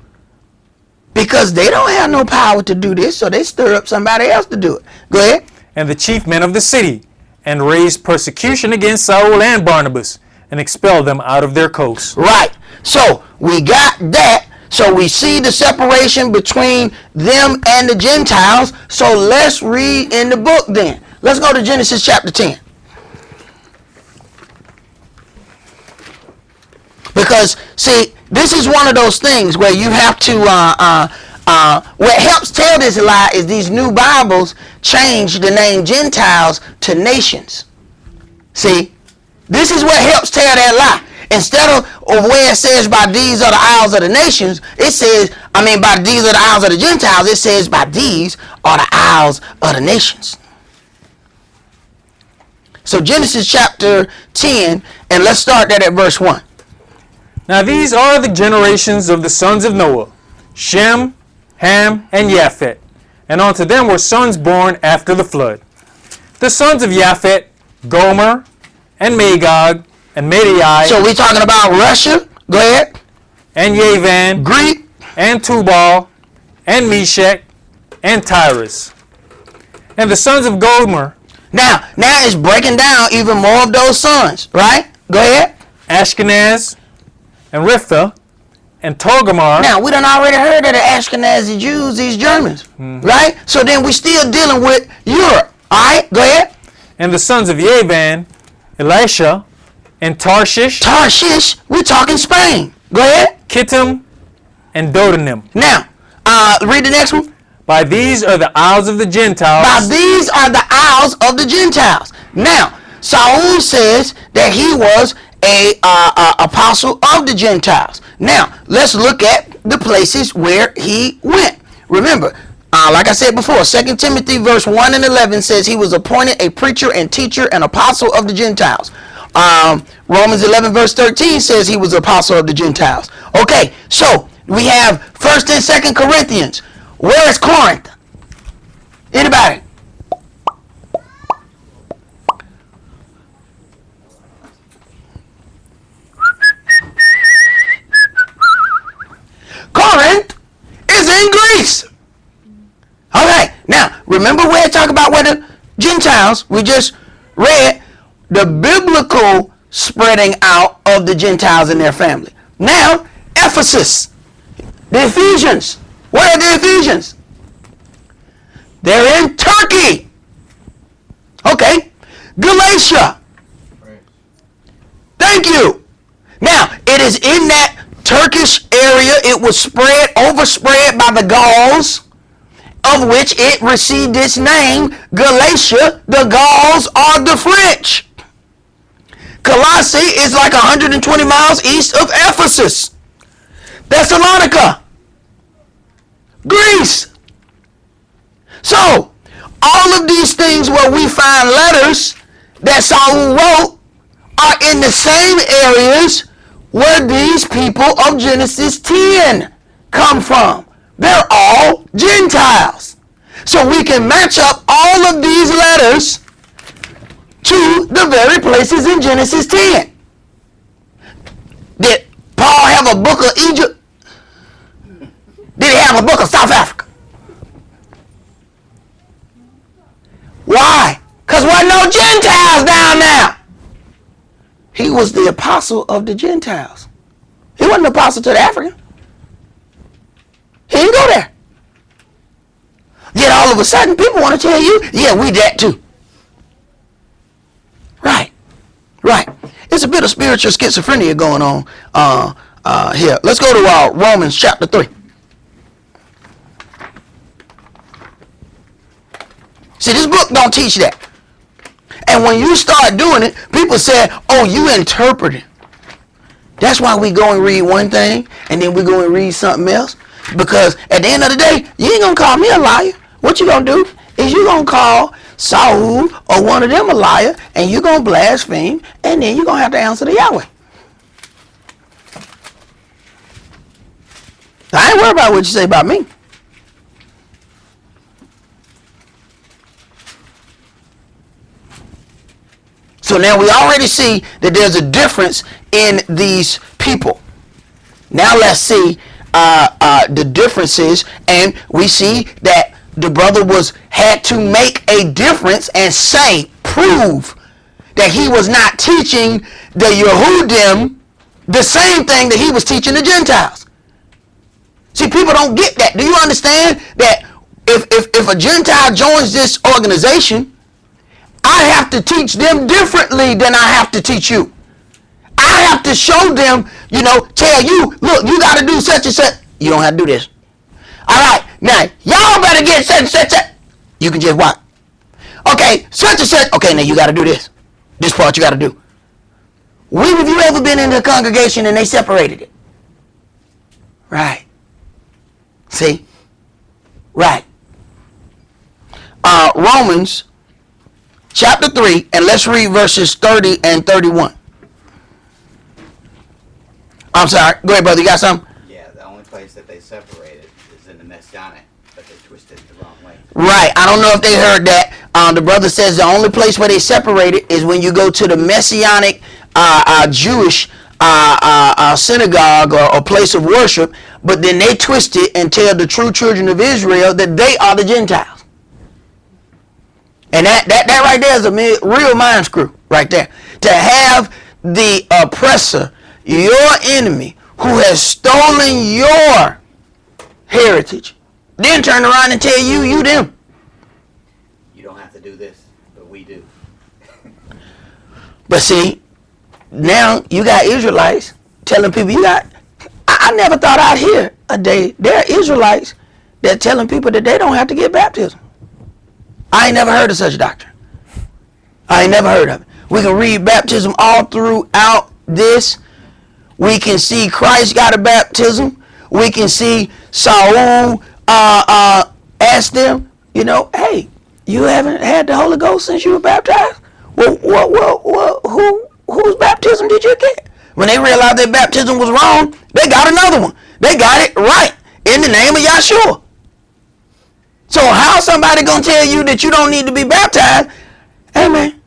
Because they don't have no power to do this, so they stir up somebody else to do it. Go ahead.
And the chief men of the city, and raised persecution against Saul and Barnabas, and expelled them out of their coasts.
Right. So we got that. So we see the separation between them and the Gentiles. So let's read in the book then. Let's go to Genesis chapter 10. Because, see, this is one of those things where you have to, what helps tell this lie is these new Bibles change the name Gentiles to nations. See, this is what helps tell that lie. Instead of where it says by these are the isles of the nations, it says, by these are the isles of the Gentiles, it says by these are the isles of the nations. So Genesis chapter 10, and let's start that at verse 1.
Now these are the generations of the sons of Noah, Shem, Ham, and Japheth. And unto them were sons born after the flood. The sons of Japheth, Gomer, and Magog, and Madai.
So we're talking about Russia. Go ahead.
And Yavan,
Greek,
and Tubal, and Meshach, and Tyrus. And the sons of Gomer.
Now it's breaking down even more of those sons, right? Go ahead.
Ashkenaz, and Riphtah, and Togarmah.
Now, we done already heard of the Ashkenazi Jews, these Germans, right? So then we're still dealing with Europe. All right, go ahead.
And the sons of Yavan, Elisha, and Tarshish.
Tarshish, we're talking Spain. Go ahead.
Kittim, and Dodanim.
Now, read the next one.
By these are the isles of the Gentiles.
By these are the isles of the Gentiles. Now, Saul says that he was a apostle of the Gentiles. Now, let's look at the places where he went. Remember, like I said before, 2 Timothy verse 1 and 11 says he was appointed a preacher and teacher and apostle of the Gentiles. Romans 11 verse 13 says he was apostle of the Gentiles. Okay, so we have 1st and 2nd Corinthians. Where is Corinth? Anybody? Corinth is in Greece. All right. Now, remember where I talk about where the Gentiles, we just read the biblical spreading out of the Gentiles and their family. Now, Ephesus, the Ephesians. Where are the Ephesians? They're in Turkey. Okay. Galatia. Thank you. Now, it is in that Turkish area. It was overspread by the Gauls, of which it received its name, Galatia. The Gauls are the French. Colossae is like 120 miles east of Ephesus. Thessalonica, Greece. So, all of these things where we find letters that Saul wrote are in the same areas where these people of Genesis 10 come from. They're all Gentiles. So we can match up all of these letters to the very places in Genesis 10. Did Paul have a book of Egypt? Did he have a book of South Africa? Why? Because there were no Gentiles down there. He was the apostle of the Gentiles. He wasn't an apostle to the African. He didn't go there. Yet all of a sudden, people want to tell you, yeah, we that too. Right. It's a bit of spiritual schizophrenia going on here. Let's go to Romans chapter 3. See, this book don't teach that. And when you start doing it, people say, oh, you interpret it. That's why we go and read one thing, and then we go and read something else. Because at the end of the day, you ain't going to call me a liar. What you going to do is you going to call Saul or one of them a liar, and you're going to blaspheme, and then you're going to have to answer to Yahweh. I ain't worried about what you say about me. So now we already see that there's a difference in these people. Now let's see the differences, and we see that the brother had to make a difference and prove that he was not teaching the Yehudim the same thing that he was teaching the Gentiles. See, people don't get that. Do you understand that if a Gentile joins this organization, I have to teach them differently than I have to teach you. I have to show them, tell you, look, you got to do such and such. You don't have to do this. All right, now, y'all better get such and such. You can just what? Okay, such and such. Okay, now you got to do this. This part you got to do. When have you ever been in a congregation and they separated it? Right. See? Right. Romans chapter 3, and let's read verses 30 and 31. I'm sorry. Go ahead, brother. You got something?
Yeah, the only place that they separated is in the Messianic, but they twisted it the wrong way.
Right. I don't know if they heard that. The brother says the only place where they separated is when you go to the Messianic Jewish synagogue or place of worship, but then they twist it and tell the true children of Israel that they are the Gentiles. And that right there is a real mind screw right there. To have the oppressor, your enemy, who has stolen your heritage, then turn around and tell you them.
You don't have to do this, but we do.
But see, now you got Israelites telling people I never thought I'd hear a day. There are Israelites that telling people that they don't have to get baptism. I ain't never heard of such doctrine. I ain't never heard of it. We can read baptism all throughout this. We can see Christ got a baptism. We can see Saul ask them, hey, you haven't had the Holy Ghost since you were baptized? Well, whose baptism did you get? When they realized their baptism was wrong, they got another one. They got it right in the name of Yahshua. So how somebody gonna tell you that you don't need to be baptized? Hey man,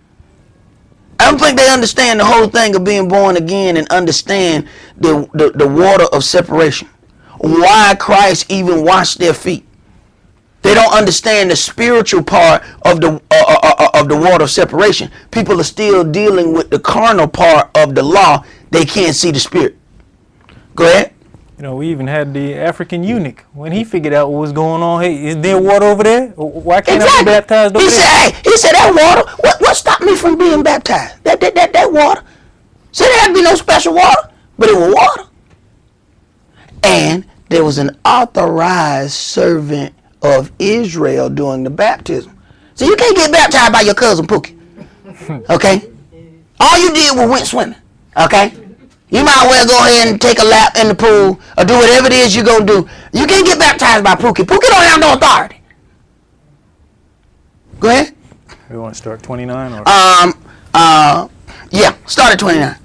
I don't think they understand the whole thing of being born again and understand the water of separation. Why Christ even washed their feet. They don't understand the spiritual part of the water of separation. People are still dealing with the carnal part of the law. They can't see the spirit. Go ahead.
We even had the African eunuch when he figured out what was going on. Hey, is there water over there? Why can't I be baptized over there?
He said that water. What stopped me from being baptized? That water. So there had to be no special water, but it was water. And there was an authorized servant of Israel doing the baptism. So you can't get baptized by your cousin Pookie. Okay? All you did was went swimming. Okay? You might well go ahead and take a lap in the pool or do whatever it is you're going to do. You can't get baptized by Pookie. Pookie don't have no authority. Go ahead.
We want to start 29 or?
Yeah, start at 29.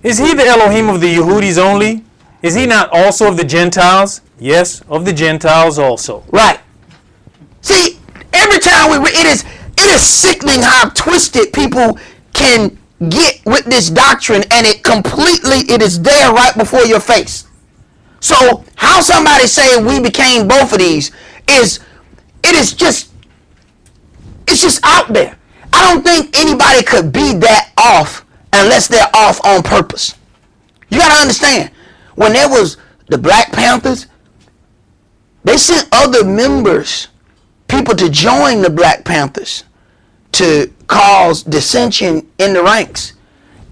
Is he the Elohim of the Yehudis only? Is he not also of the Gentiles? Yes, of the Gentiles also.
Right. See, every time we read, it is sickening how twisted people can get with this doctrine, and it is there right before your face. So how somebody say we became both of these it's just out there. I don't think anybody could be that off unless they're off on purpose. You got to understand, when there was the Black Panthers, they sent other members, people to join the Black Panthers to cause dissension in the ranks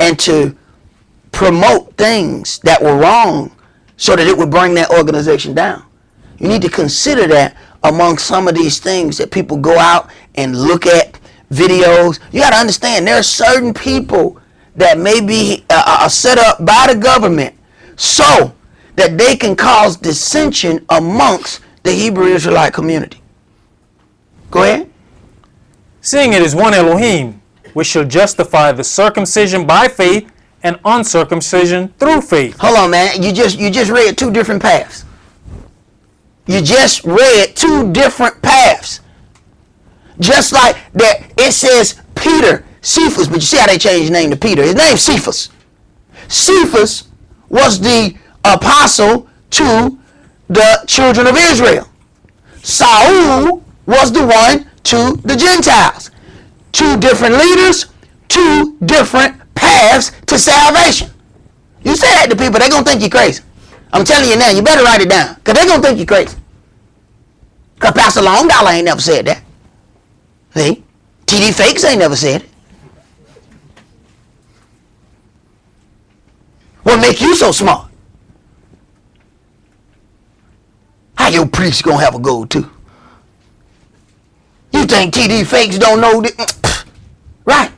and to promote things that were wrong so that it would bring that organization down. You need to consider that among some of these things that people go out and look at videos. You got to understand, there are certain people that may be set up by the government so that they can cause dissension amongst the Hebrew Israelite community. Go ahead.
Seeing it is one Elohim, which shall justify the circumcision by faith and uncircumcision through faith.
Hold on, man. You just read two different paths. You just read two different paths. Just like that, it says Peter Cephas, but you see how they changed his name to Peter. His name's Cephas. Cephas was the apostle to the children of Israel. Saul was the one to the Gentiles. Two different leaders, two different paths to salvation. You say that to people, they're going to think you're crazy. I'm telling you now, you better write it down, because they're going to think you're crazy. Because Pastor Long Dollar ain't never said that. See? TD Fakes ain't never said it. What make you so smart? How your priest gonna have a gold too? You think TD Fakes don't know that? Right.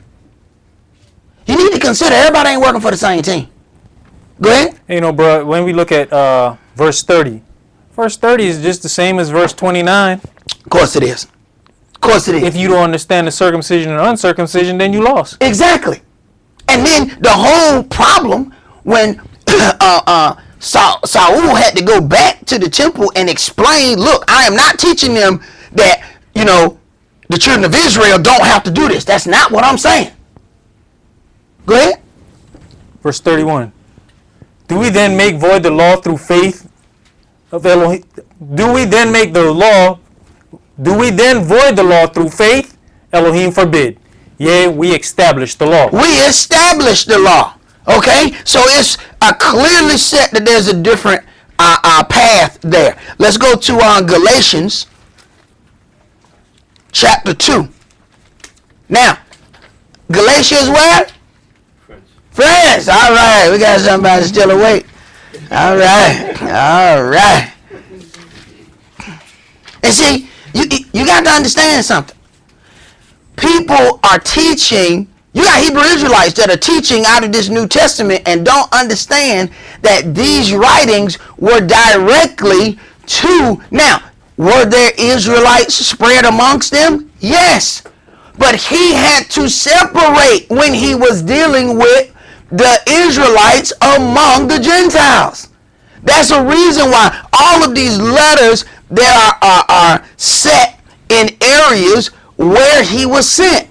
You need to consider everybody ain't working for the same team. Go ahead.
You know, bro, when we look at verse 30, verse 30 is just the same as verse 29.
Of course it is. Of course it is.
If you don't understand the circumcision and uncircumcision, then you lost.
Exactly. And then the whole problem when Saul had to go back to the temple and explain, look, I am not teaching them that, you know, the children of Israel don't have to do this. That's not what I'm saying. Go ahead.
Verse 31. Do we then make void the law through faith of Elohim? Do we then void the law through faith? Elohim forbid. Yea, we establish the law.
We establish the law. Okay? So it's clearly set that there's a different path there. Let's go to Galatians chapter 2. Now, Galatians where? Friends. All right. We got somebody still awake. All right. All right. And see, you got to understand something. People are teaching. You got Hebrew Israelites that are teaching out of this New Testament and don't understand that these writings were directly to. Now, were there Israelites spread amongst them? Yes. But he had to separate when he was dealing with the Israelites among the Gentiles. That's a reason why all of these letters there are set in areas where he was sent.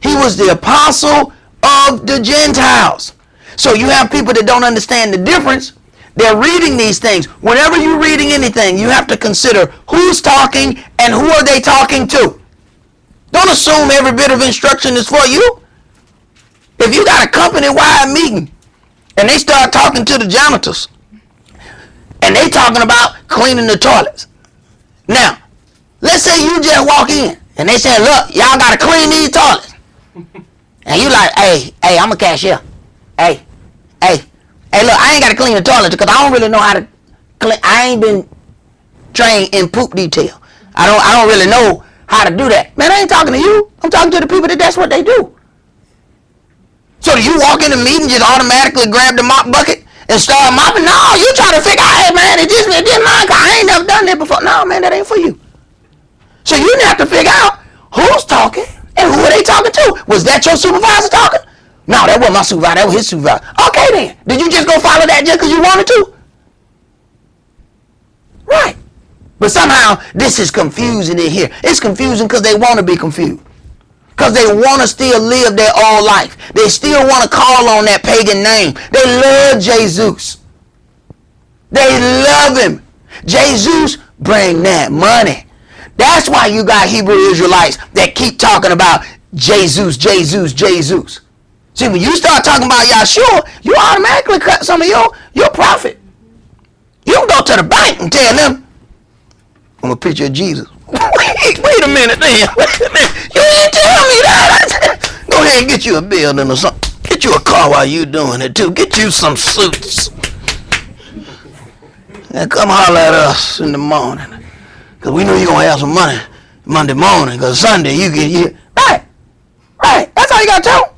He was the apostle of the Gentiles. So you have people that don't understand the difference. They're reading these things. Whenever you're reading anything, you have to consider who's talking and who are they talking to. Don't assume every bit of instruction is for you. If you got a company-wide meeting and they start talking to the janitors and they talking about cleaning the toilets. Now, let's say you just walk in and they say, look, y'all got to clean these toilets. And you like, hey, I'm a cashier. Hey, look, I ain't got to clean the toilet because I don't really know how to clean. I ain't been trained in poop detail. I don't really know how to do that. Man, I ain't talking to you. I'm talking to the people that's what they do. So do you walk in the meeting, just automatically grab the mop bucket and start mopping? No, you try to figure out, hey man, it didn't mind, cause I ain't never done that before. No, man, that ain't for you. So you have to figure out who's talking and who are they talking to. Was that your supervisor talking? No, that wasn't my supervisor, that was his supervisor. Okay then, did you just go follow that just because you wanted to? Right. But somehow this is confusing in here. It's confusing because they want to be confused. Because they want to still live their own life. They still want to call on that pagan name. They love Jesus. They love him. Jesus bring that money. That's why you got Hebrew Israelites that keep talking about Jesus. See, when you start talking about Yahshua, you automatically cut some of your profit. You don't go to the bank and tell them, I'm a picture of Jesus. Wait a minute, man. You didn't tell me that. Go ahead and get you a building or something. Get you a car while you doing it too. Get you some suits. And come holler at us in the morning. Because we know you're going to have some money Monday morning. Because Sunday you get you. Right. That's all you got to tell them.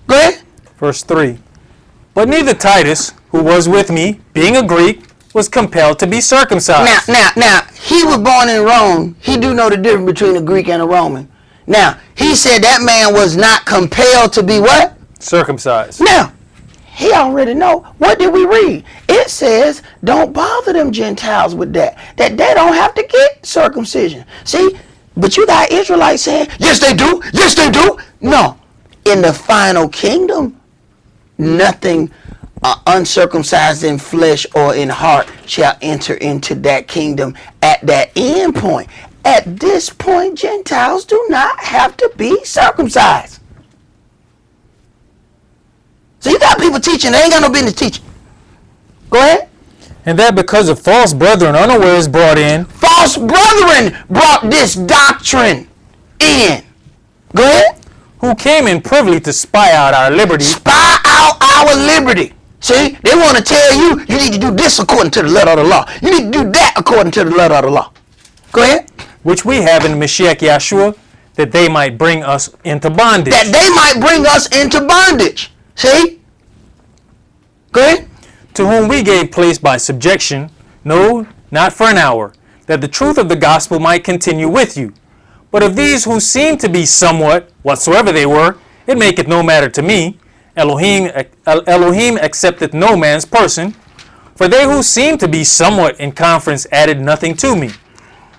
Go ahead.
Verse 3. But neither Titus, who was with me, being a Greek, was compelled to be circumcised.
Now, he was born in Rome. He do know the difference between a Greek and a Roman. Now, he said that man was not compelled to be what?
Circumcised.
Now, he already know. What did we read? It says, don't bother them Gentiles with that. That they don't have to get circumcision. See, but you got Israelites saying, yes they do. No. in the final kingdom, nothing uncircumcised in flesh or in heart shall enter into that kingdom at that end point. At this point, Gentiles do not have to be circumcised. So you got people teaching, they ain't got no business teaching. Go ahead.
And that because of false brethren unawares brought in.
False brethren brought this doctrine in. Go ahead.
Who came in privily to spy out our liberty.
Spy out our liberty. See, they want to tell you, you need to do this according to the letter of the law. You need to do that according to the letter of the law. Go ahead.
Which we have in Mashiach Yahshua, that they might bring us into bondage.
That they might bring us into bondage. See? Go ahead.
To whom we gave place by subjection, no, not for an hour, that the truth of the gospel might continue with you. But of these who seem to be somewhat, whatsoever they were, it maketh no matter to me. Elohim accepteth no man's person. For they who seemed to be somewhat in conference added nothing to me.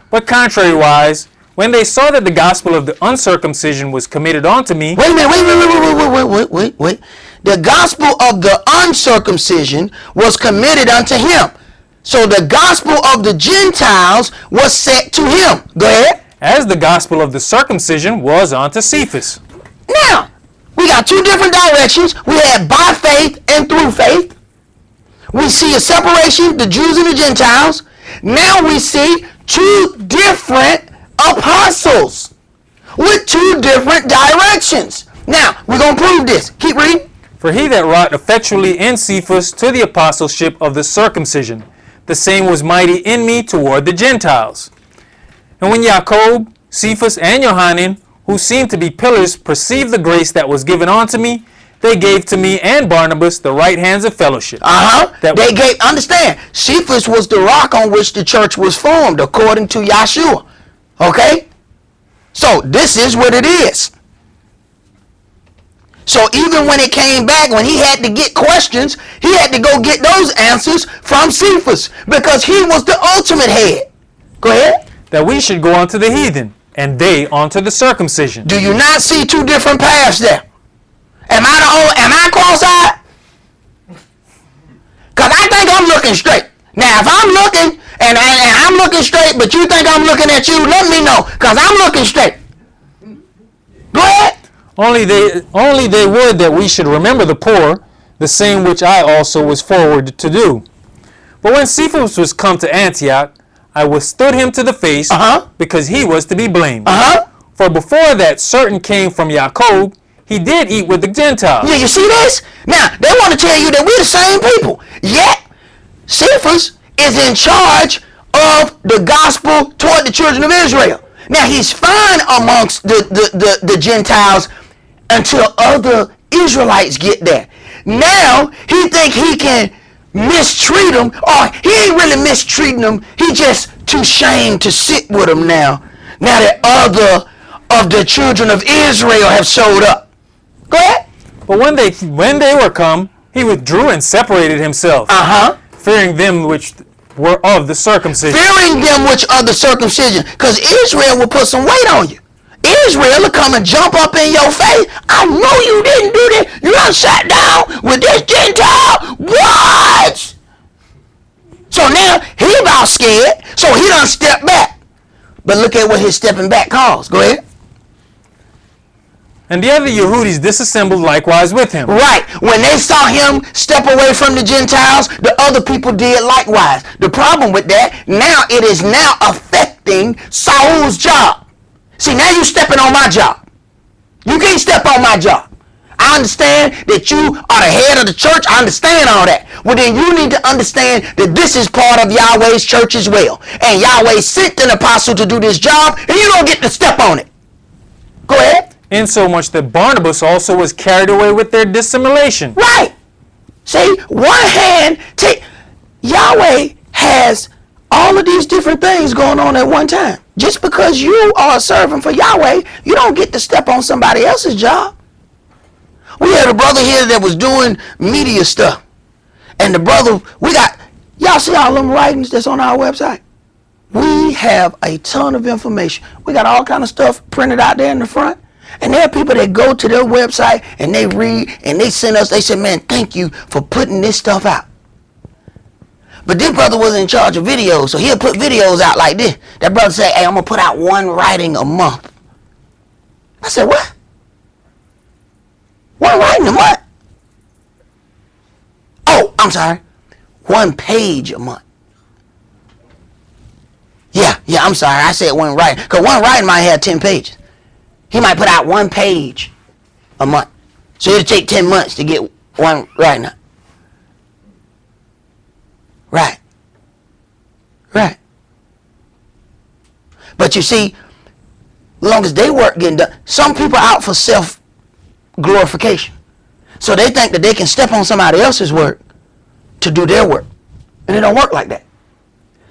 But contrariwise, when they saw that the gospel of the uncircumcision was committed unto me.
Wait a minute, wait. The gospel of the uncircumcision was committed unto him. So the gospel of the Gentiles was set to him. Go ahead.
As the gospel of the circumcision was unto Cephas.
Now, we got two different directions. We had by faith and through faith. We see a separation, the Jews and the Gentiles. Now we see two different apostles with two different directions. Now, we're going to prove this. Keep reading.
For he that wrought effectually in Cephas to the apostleship of the circumcision, the same was mighty in me toward the Gentiles. And when Jacob, Cephas, and Johanan, who seemed to be pillars, perceived the grace that was given unto me, they gave to me and Barnabas the right hands of fellowship.
Understand, Cephas was the rock on which the church was formed, according to Yahshua. Okay? So, this is what it is. So even when it came back, when he had to get questions, he had to go get those answers from Cephas because he was the ultimate head. Go ahead.
That we should go unto the heathen, and they unto the circumcision.
Do you not see two different paths there? Am I cross-eyed? Because I think I'm looking straight. Now, if I'm looking, and I'm looking straight, but you think I'm looking at you, let me know, because I'm looking straight. Go ahead.
Only they would that we should remember the poor, the same which I also was forward to do. But when Cephas was come to Antioch, I withstood him to the face, because he was to be blamed. For before that certain came from Jacob, he did eat with the Gentiles.
Yeah, you see this? Now, they want to tell you that we're the same people. Yet, Cephas is in charge of the gospel toward the children of Israel. Now, he's fine amongst the Gentiles until other Israelites get there. Now, he think he can mistreat them, or he ain't really mistreating them. He just too ashamed to sit with them now that other of the children of Israel have showed up. Go ahead.
But when they were come, he withdrew and separated himself, fearing them which were of the circumcision.
Fearing them which are the circumcision, because Israel will put some weight on you. Israel will come and jump up in your face. I know you didn't do this. You done sat down with this Gentile. What? So now he about scared. So he done stepped back. But look at what his stepping back caused. Go ahead.
And the other Yehudis disassembled likewise with him.
Right. When they saw him step away from the Gentiles, the other people did likewise. The problem with that, now it is now affecting Saul's job. See, now you stepping on my job. You can't step on my job. I understand that you are the head of the church. I understand all that. Well, then you need to understand that this is part of Yahweh's church as well. And Yahweh sent an apostle to do this job, and you don't get to step on it. Go ahead.
Insomuch that Barnabas also was carried away with their dissimulation.
Right. See, one hand, Yahweh has all of these different things going on at one time. Just because you are serving for Yahweh, you don't get to step on somebody else's job. We had a brother here that was doing media stuff. And the brother, y'all see all them writings that's on our website? We have a ton of information. We got all kind of stuff printed out there in the front. And there are people that go to their website and they read and they send us, they say, man, thank you for putting this stuff out. But this brother was in charge of videos, so he'll put videos out like this. That brother say, hey, I'm going to put out one writing a month. I said, what? One writing a month? Oh, I'm sorry. One page a month. Yeah, I'm sorry. I said one writing. Because one writing might have 10 pages. He might put out one page a month. So it'll take 10 months to get one writing out. Right. But you see, as long as they work getting done, some people are out for self-glorification. So they think that they can step on somebody else's work to do their work. And it don't work like that.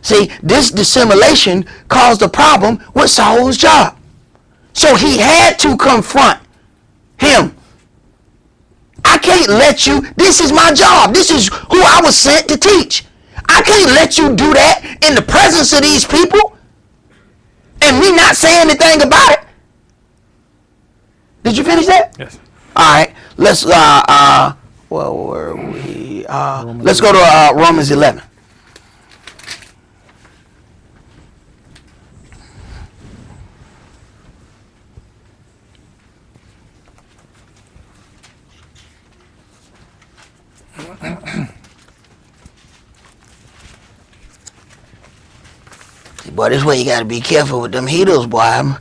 See, this dissimulation caused a problem with Saul's job. So he had to confront him. I can't let you, this is my job. This is who I was sent to teach. I can't let you do that in the presence of these people and me not say anything about it. Did you finish that?
Yes.
All right. Let's where were we? Let's go to Romans 11. Boy, this way you got to be careful with them heaters, boy.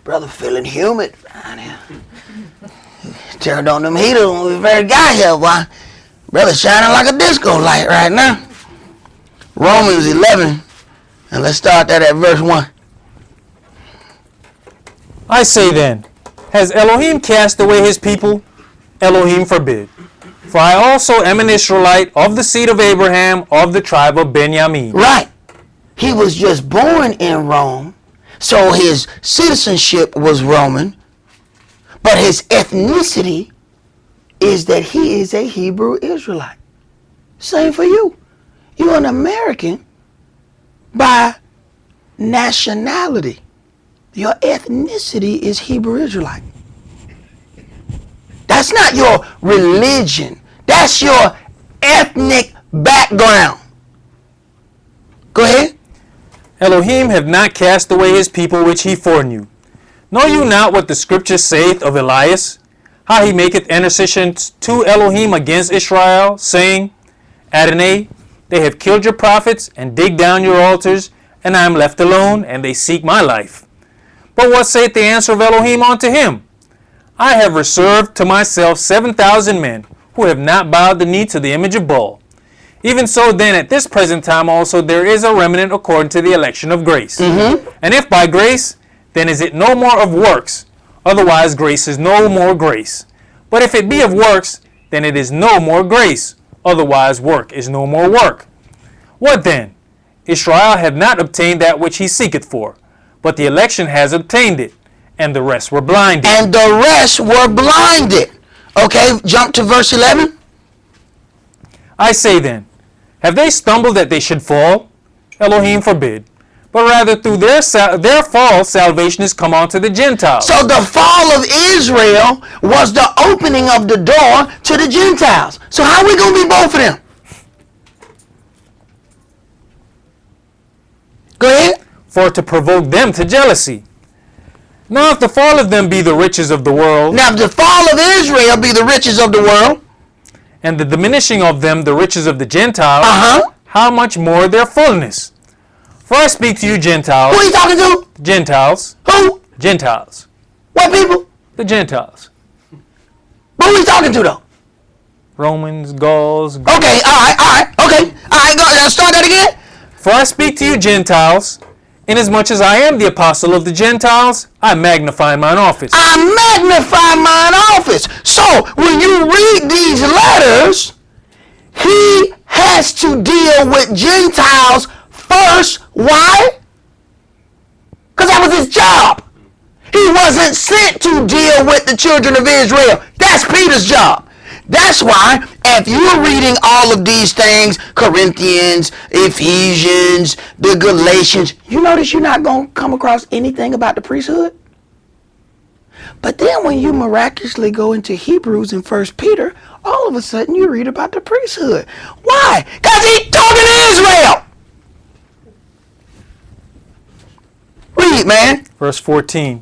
Brother feeling humid around here. Turned on them heaters when we very got here, boy. Brother shining like a disco light right now. Romans 11, and let's start that at verse 1.
I say then, has Elohim cast away his people? Elohim forbid. For I also am an Israelite of the seed of Abraham, of the tribe of Benjamin.
Right. He was just born in Rome, so his citizenship was Roman, but his ethnicity is that he is a Hebrew Israelite. Same for you. You're an American by nationality. Your ethnicity is Hebrew Israelite. That's not your religion. That's your ethnic background. Go ahead.
Elohim have not cast away his people which he foreknew. Know you not what the scripture saith of Elias, how he maketh intercession to Elohim against Israel, saying, Adonai, they have killed your prophets and digged down your altars, and I am left alone, and they seek my life. But what saith the answer of Elohim unto him? I have reserved to myself 7,000 men, who have not bowed the knee to the image of Baal. Even so then at this present time also there is a remnant according to the election of grace. And if by grace, then is it no more of works, otherwise grace is no more grace. But if it be of works, then it is no more grace, otherwise work is no more work. What then? Israel hath not obtained that which he seeketh for, but the election has obtained it, and the rest were blinded.
And the rest were blinded. Okay, jump to verse 11.
I say then, have they stumbled that they should fall? Elohim forbid. But rather through their fall, salvation is come unto the Gentiles.
So the fall of Israel was the opening of the door to the Gentiles. So how are we going to be both of them? Go ahead.
For to provoke them to jealousy. Now if the fall of them be the riches of the world,
Now if the fall of Israel be the riches of the world,
and the diminishing of them the riches of the Gentiles, how much more their fullness? For I speak to you Gentiles.
Who are you talking to?
Gentiles.
Who?
Gentiles.
What people?
The Gentiles.
Who are you talking to though?
Romans, Gauls.
Okay, okay. Go, start that again.
For I speak to you Gentiles, inasmuch as I am the apostle of the Gentiles, I magnify mine office.
I magnify mine office. So when you read these letters, he has to deal with Gentiles first. Why? Because that was his job. He wasn't sent to deal with the children of Israel. That's Peter's job. That's why if you're reading all of these things, Corinthians, Ephesians, the Galatians, you notice you're not going to come across anything about the priesthood? But then when you miraculously go into Hebrews and 1 Peter, all of a sudden you read about the priesthood. Why? Because he's talking to Israel. Read, man.
Verse 14.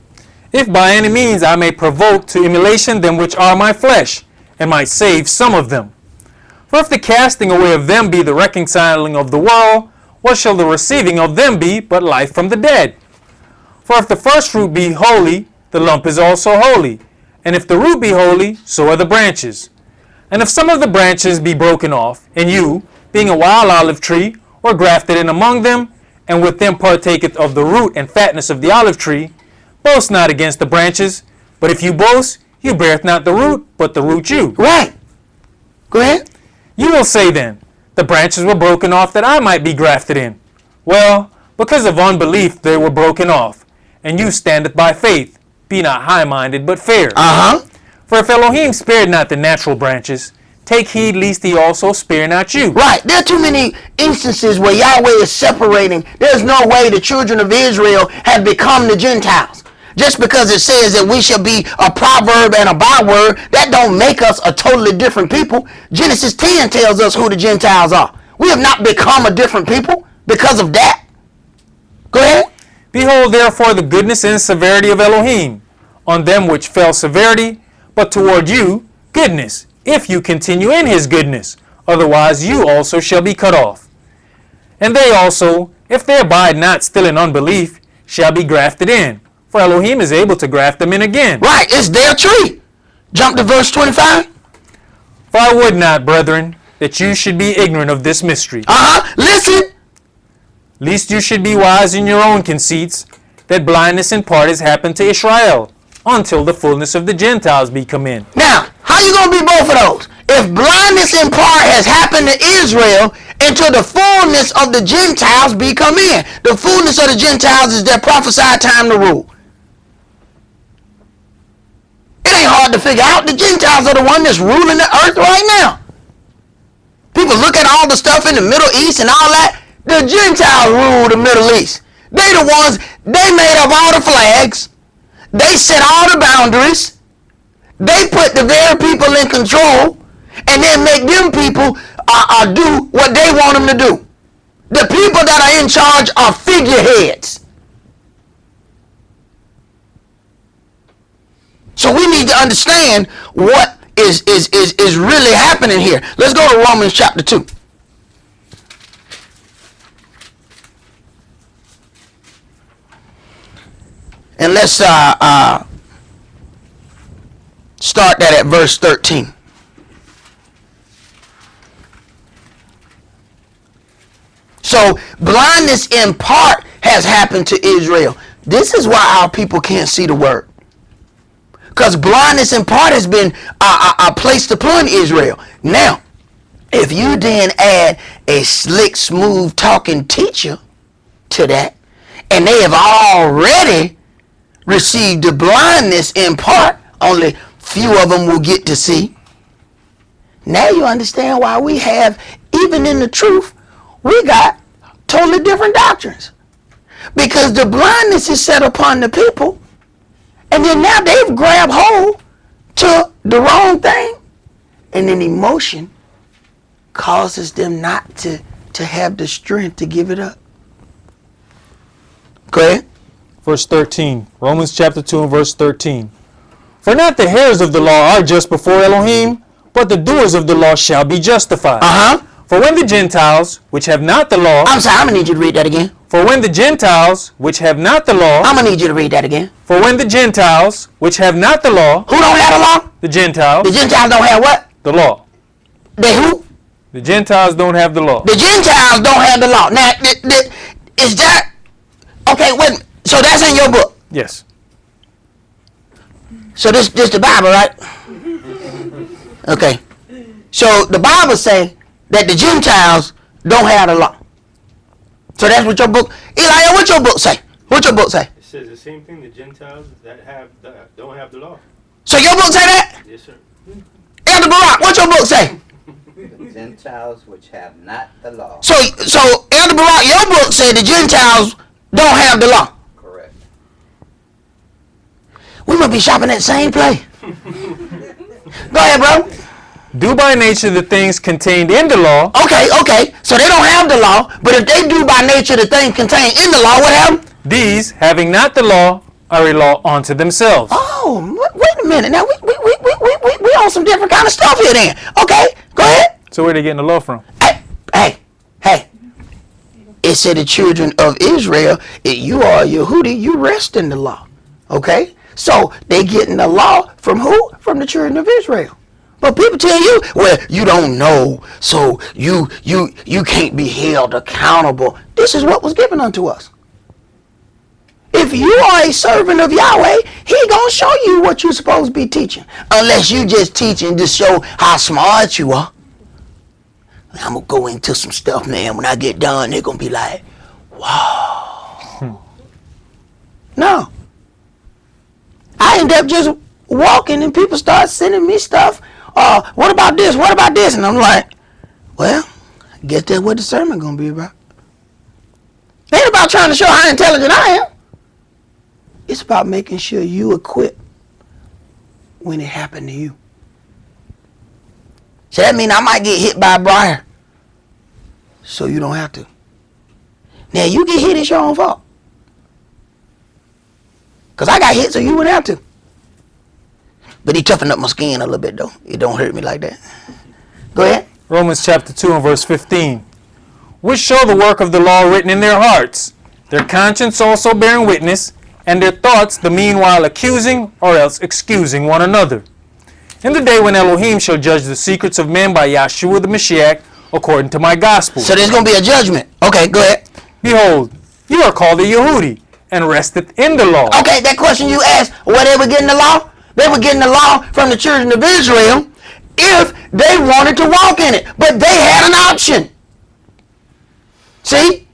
If by any means I may provoke to emulation them which are my flesh, and might save some of them. For if the casting away of them be the reconciling of the world, what shall the receiving of them be but life from the dead? For if the first fruit be holy, the lump is also holy. And if the root be holy, so are the branches. And if some of the branches be broken off, and you, being a wild olive tree, were grafted in among them, and with them partaketh of the root and fatness of the olive tree, boast not against the branches, but if you boast, you beareth not the root, but the root you.
Right. Go ahead.
You will say then, the branches were broken off that I might be grafted in. Well, because of unbelief they were broken off, and you standeth by faith. Be not high-minded, but fair. For if Elohim spared not the natural branches, take heed lest he also spare not you.
Right. There are too many instances where Yahweh is separating. There's no way the children of Israel have become the Gentiles. Just because it says that we shall be a proverb and a byword, that don't make us a totally different people. Genesis 10 tells us who the Gentiles are. We have not become a different people because of that. Go ahead.
Behold therefore the goodness and severity of Elohim, on them which fell severity, but toward you goodness, if you continue in his goodness, otherwise you also shall be cut off. And they also, if they abide not still in unbelief, shall be grafted in, for Elohim is able to graft them in again.
Right, it's their tree. Jump to verse 25.
For I would not, brethren, that you should be ignorant of this mystery.
Listen.
Lest you should be wise in your own conceits, that blindness in part has happened to Israel, until the fullness of the Gentiles be come in.
Now, how you going to be both of those? If blindness in part has happened to Israel, until the fullness of the Gentiles be come in. The fullness of the Gentiles is their prophesied time to rule. It ain't hard to figure out. The Gentiles are the one that's ruling the earth right now. People look at all the stuff in the Middle East and all that. The Gentiles rule the Middle East. They the ones, they made up all the flags. They set all the boundaries. They put the very people in control and then make them people do what they want them to do. The people that are in charge are figureheads. So we need to understand what is really happening here. Let's go to Romans chapter 2. And let's start that at verse 13. So blindness in part has happened to Israel. This is why our people can't see the word. Because blindness in part has been placed upon Israel. Now, if you then add a slick, smooth talking teacher to that, and they have already received the blindness in part, only few of them will get to see. Now you understand why we have, even in the truth, we got totally different doctrines. Because the blindness is set upon the people, and then now they've grabbed hold to the wrong thing, and then emotion causes them not to have the strength to give it up. Go ahead.
Verse 13, Romans chapter 2 and verse 13. For not the hearers of the law are just before Elohim, but the doers of the law shall be justified. For when the Gentiles, which have not the law...
I'm sorry, I'm going to need you to read that again.
For when the Gentiles, which have not the law...
I'm going to need you to read that again.
For when the Gentiles, which have not the law...
Who don't have the law?
The Gentiles.
The Gentiles don't have what?
The law.
They who?
The Gentiles don't have the law.
The Gentiles don't have the law. Now, is that... Okay, wait. So that's in your book?
Yes.
So this the Bible, right? Okay. So the Bible say that the Gentiles don't have the law. So that's what your book... Elijah, what your book say? What your book say?
It says the same thing, the Gentiles that don't have the law.
So your book say that?
Yes, sir.
Elder Barak, what your book say?
The Gentiles which have not the law.
So Elder Barak, your book say the Gentiles don't have the law.
Correct.
We must be shopping at the same place. Go ahead, bro.
Do by nature the things contained in the law.
Okay. So they don't have the law, but if they do by nature the things contained in the law, what happened?
These, having not the law, are a law unto themselves.
Oh, wait a minute. Now we on some different kind of stuff here then. Okay, go ahead.
So where are they getting the law from?
Hey. It said the children of Israel, if you are a Yehudi, you rest in the law. Okay? So they getting the law from who? From the children of Israel. But people tell you, well, you don't know, so you can't be held accountable. This is what was given unto us. If you are a servant of Yahweh, he gonna show you what you're supposed to be teaching. Unless you just teaching to show how smart you are. I'm gonna go into some stuff, man. When I get done, they're gonna be like, wow. No. I end up just walking and people start sending me stuff. What about this? What about this? And I'm like, well, I guess that's what the sermon gonna be about. It ain't about trying to show how intelligent I am. It's about making sure you equipped when it happened to you. So that means I might get hit by a briar. So you don't have to. Now you get hit, it's your own fault. Because I got hit so you wouldn't have to. But he toughened up my skin a little bit though. It don't hurt me like that. Go ahead.
Romans chapter 2 and verse 15. Which show the work of the law written in their hearts, their conscience also bearing witness, and their thoughts the meanwhile accusing or else excusing one another. In the day when Elohim shall judge the secrets of men by YHWH the Mashiach, according to my gospel.
So there's going to be a judgment. Okay, go ahead.
Behold, you are called a Yehudi, and resteth in the law.
Okay, that question you asked, where they were getting the law? They were getting the law from the children of Israel if they wanted to walk in it. But they had an option. See?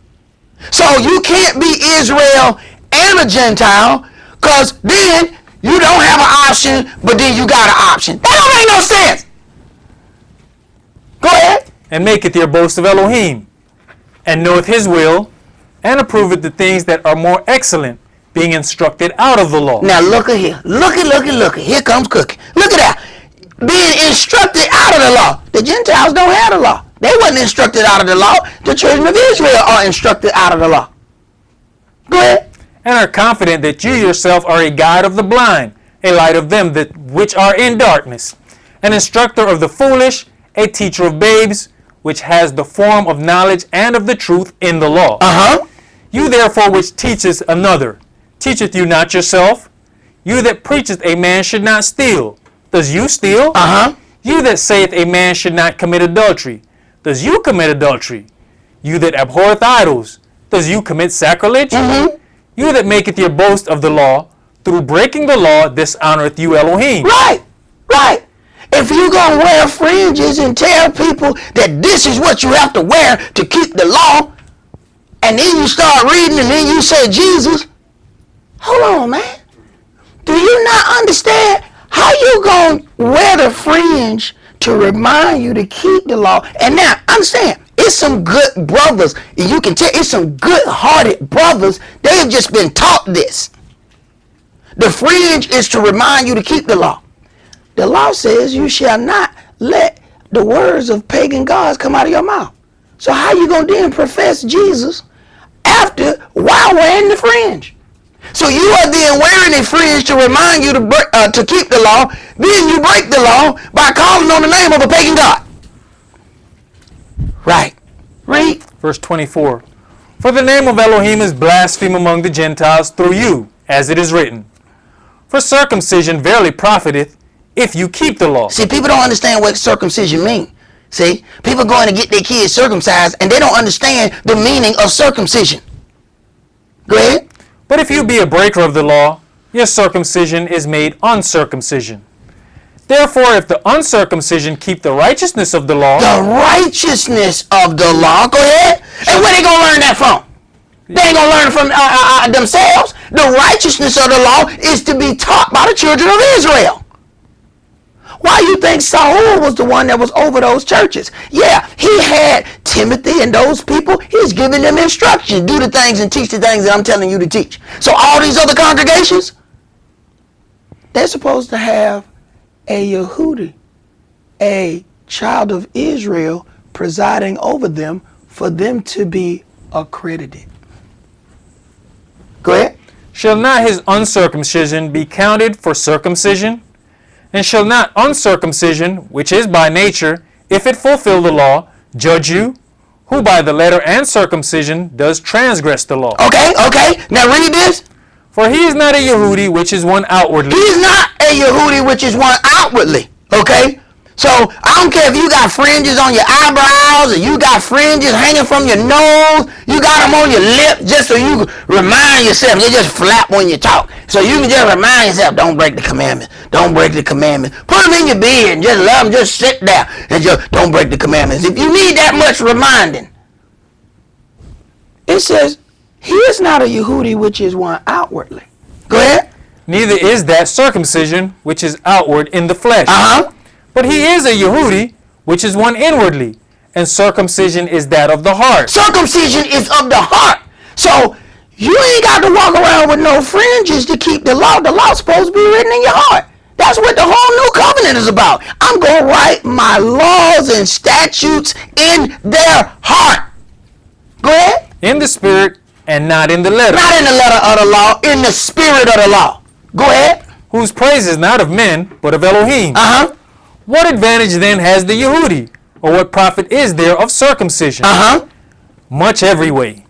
So you can't be Israel and a Gentile, because then you don't have an option, but then you got an option. That don't make no sense. Go ahead.
And maketh your boast of Elohim, and knoweth his will, and approveth the things that are more excellent, being instructed out of the law.
Now look at here. Look at. Here comes cooking. Look at that. Being instructed out of the law. The Gentiles don't have the law. They wasn't instructed out of the law. The children of Israel are instructed out of the law. Go ahead.
And are confident that you yourself are a guide of the blind, a light of them that which are in darkness, an instructor of the foolish, a teacher of babes, which has the form of knowledge and of the truth in the law. You therefore which teacheth another, teacheth you not yourself? You that preacheth a man should not steal, does you steal? You that saith a man should not commit adultery, does you commit adultery? You that abhorreth idols, does you commit sacrilege? You that maketh your boast of the law, through breaking the law dishonoreth you Elohim.
Right. If you gonna wear fringes and tell people that this is what you have to wear to keep the law, and then you start reading and then you say Jesus, hold on, man. Do you not understand how you gonna wear the fringe to remind you to keep the law? And now, understand, it's some good brothers, and you can tell it's some good-hearted brothers. They have just been taught this. The fringe is to remind you to keep the law. The law says you shall not let the words of pagan gods come out of your mouth. So how you gonna then profess Jesus while wearing the fringe? So you are then wearing a fringe to remind you to keep the law. Then you break the law by calling on the name of a pagan god. Right. Read.
Verse 24. For the name of Elohim is blaspheme among the Gentiles through you, as it is written. For circumcision verily profiteth, if you keep the law.
See, people don't understand what circumcision means. See, people going to get their kids circumcised and they don't understand the meaning of circumcision. Go ahead.
But if you be a breaker of the law, your circumcision is made uncircumcision. Therefore, if the uncircumcision keep the righteousness of the law.
The righteousness of the law. Go ahead. And where they going to learn that from? They ain't going to learn it from themselves. The righteousness of the law is to be taught by the children of Israel. Why you think Saul was the one that was over those churches? Yeah, he had Timothy and those people. He's giving them instructions. Do the things and teach the things that I'm telling you to teach. So all these other congregations, they're supposed to have a Yehudi, a child of Israel, presiding over them for them to be accredited. Go ahead.
Shall not his uncircumcision be counted for circumcision? And shall not uncircumcision, which is by nature, if it fulfill the law, judge you, who by the letter and circumcision does transgress the law?
Okay. Now read this.
For he is not a Yehudi, which is one outwardly.
He's not a Yehudi, which is one outwardly. Okay? So I don't care if you got fringes on your eyebrows or you got fringes hanging from your nose, you got them on your lip just so you can remind yourself. You just flap when you talk. So you can just remind yourself, don't break the commandments. Don't break the commandments. Put them in your beard and just love them. Just sit there and just don't break the commandments. If you need that much reminding, it says, he is not a Yehudi, which is one outwardly. Go ahead.
Neither is that circumcision, which is outward in the flesh. But he is a Yehudi, which is one inwardly, and circumcision is that of the heart.
Circumcision is of the heart. So you ain't got to walk around with no fringes to keep the law. The law's supposed to be written in your heart. That's what the whole new covenant is about. I'm going to write my laws and statutes in their heart. Go ahead.
In the spirit and not in the letter.
Not in the letter of the law, in the spirit of the law. Go ahead.
Whose praise is not of men, but of Elohim. What advantage then has the Yehudi? Or what profit is there of circumcision? Much every way.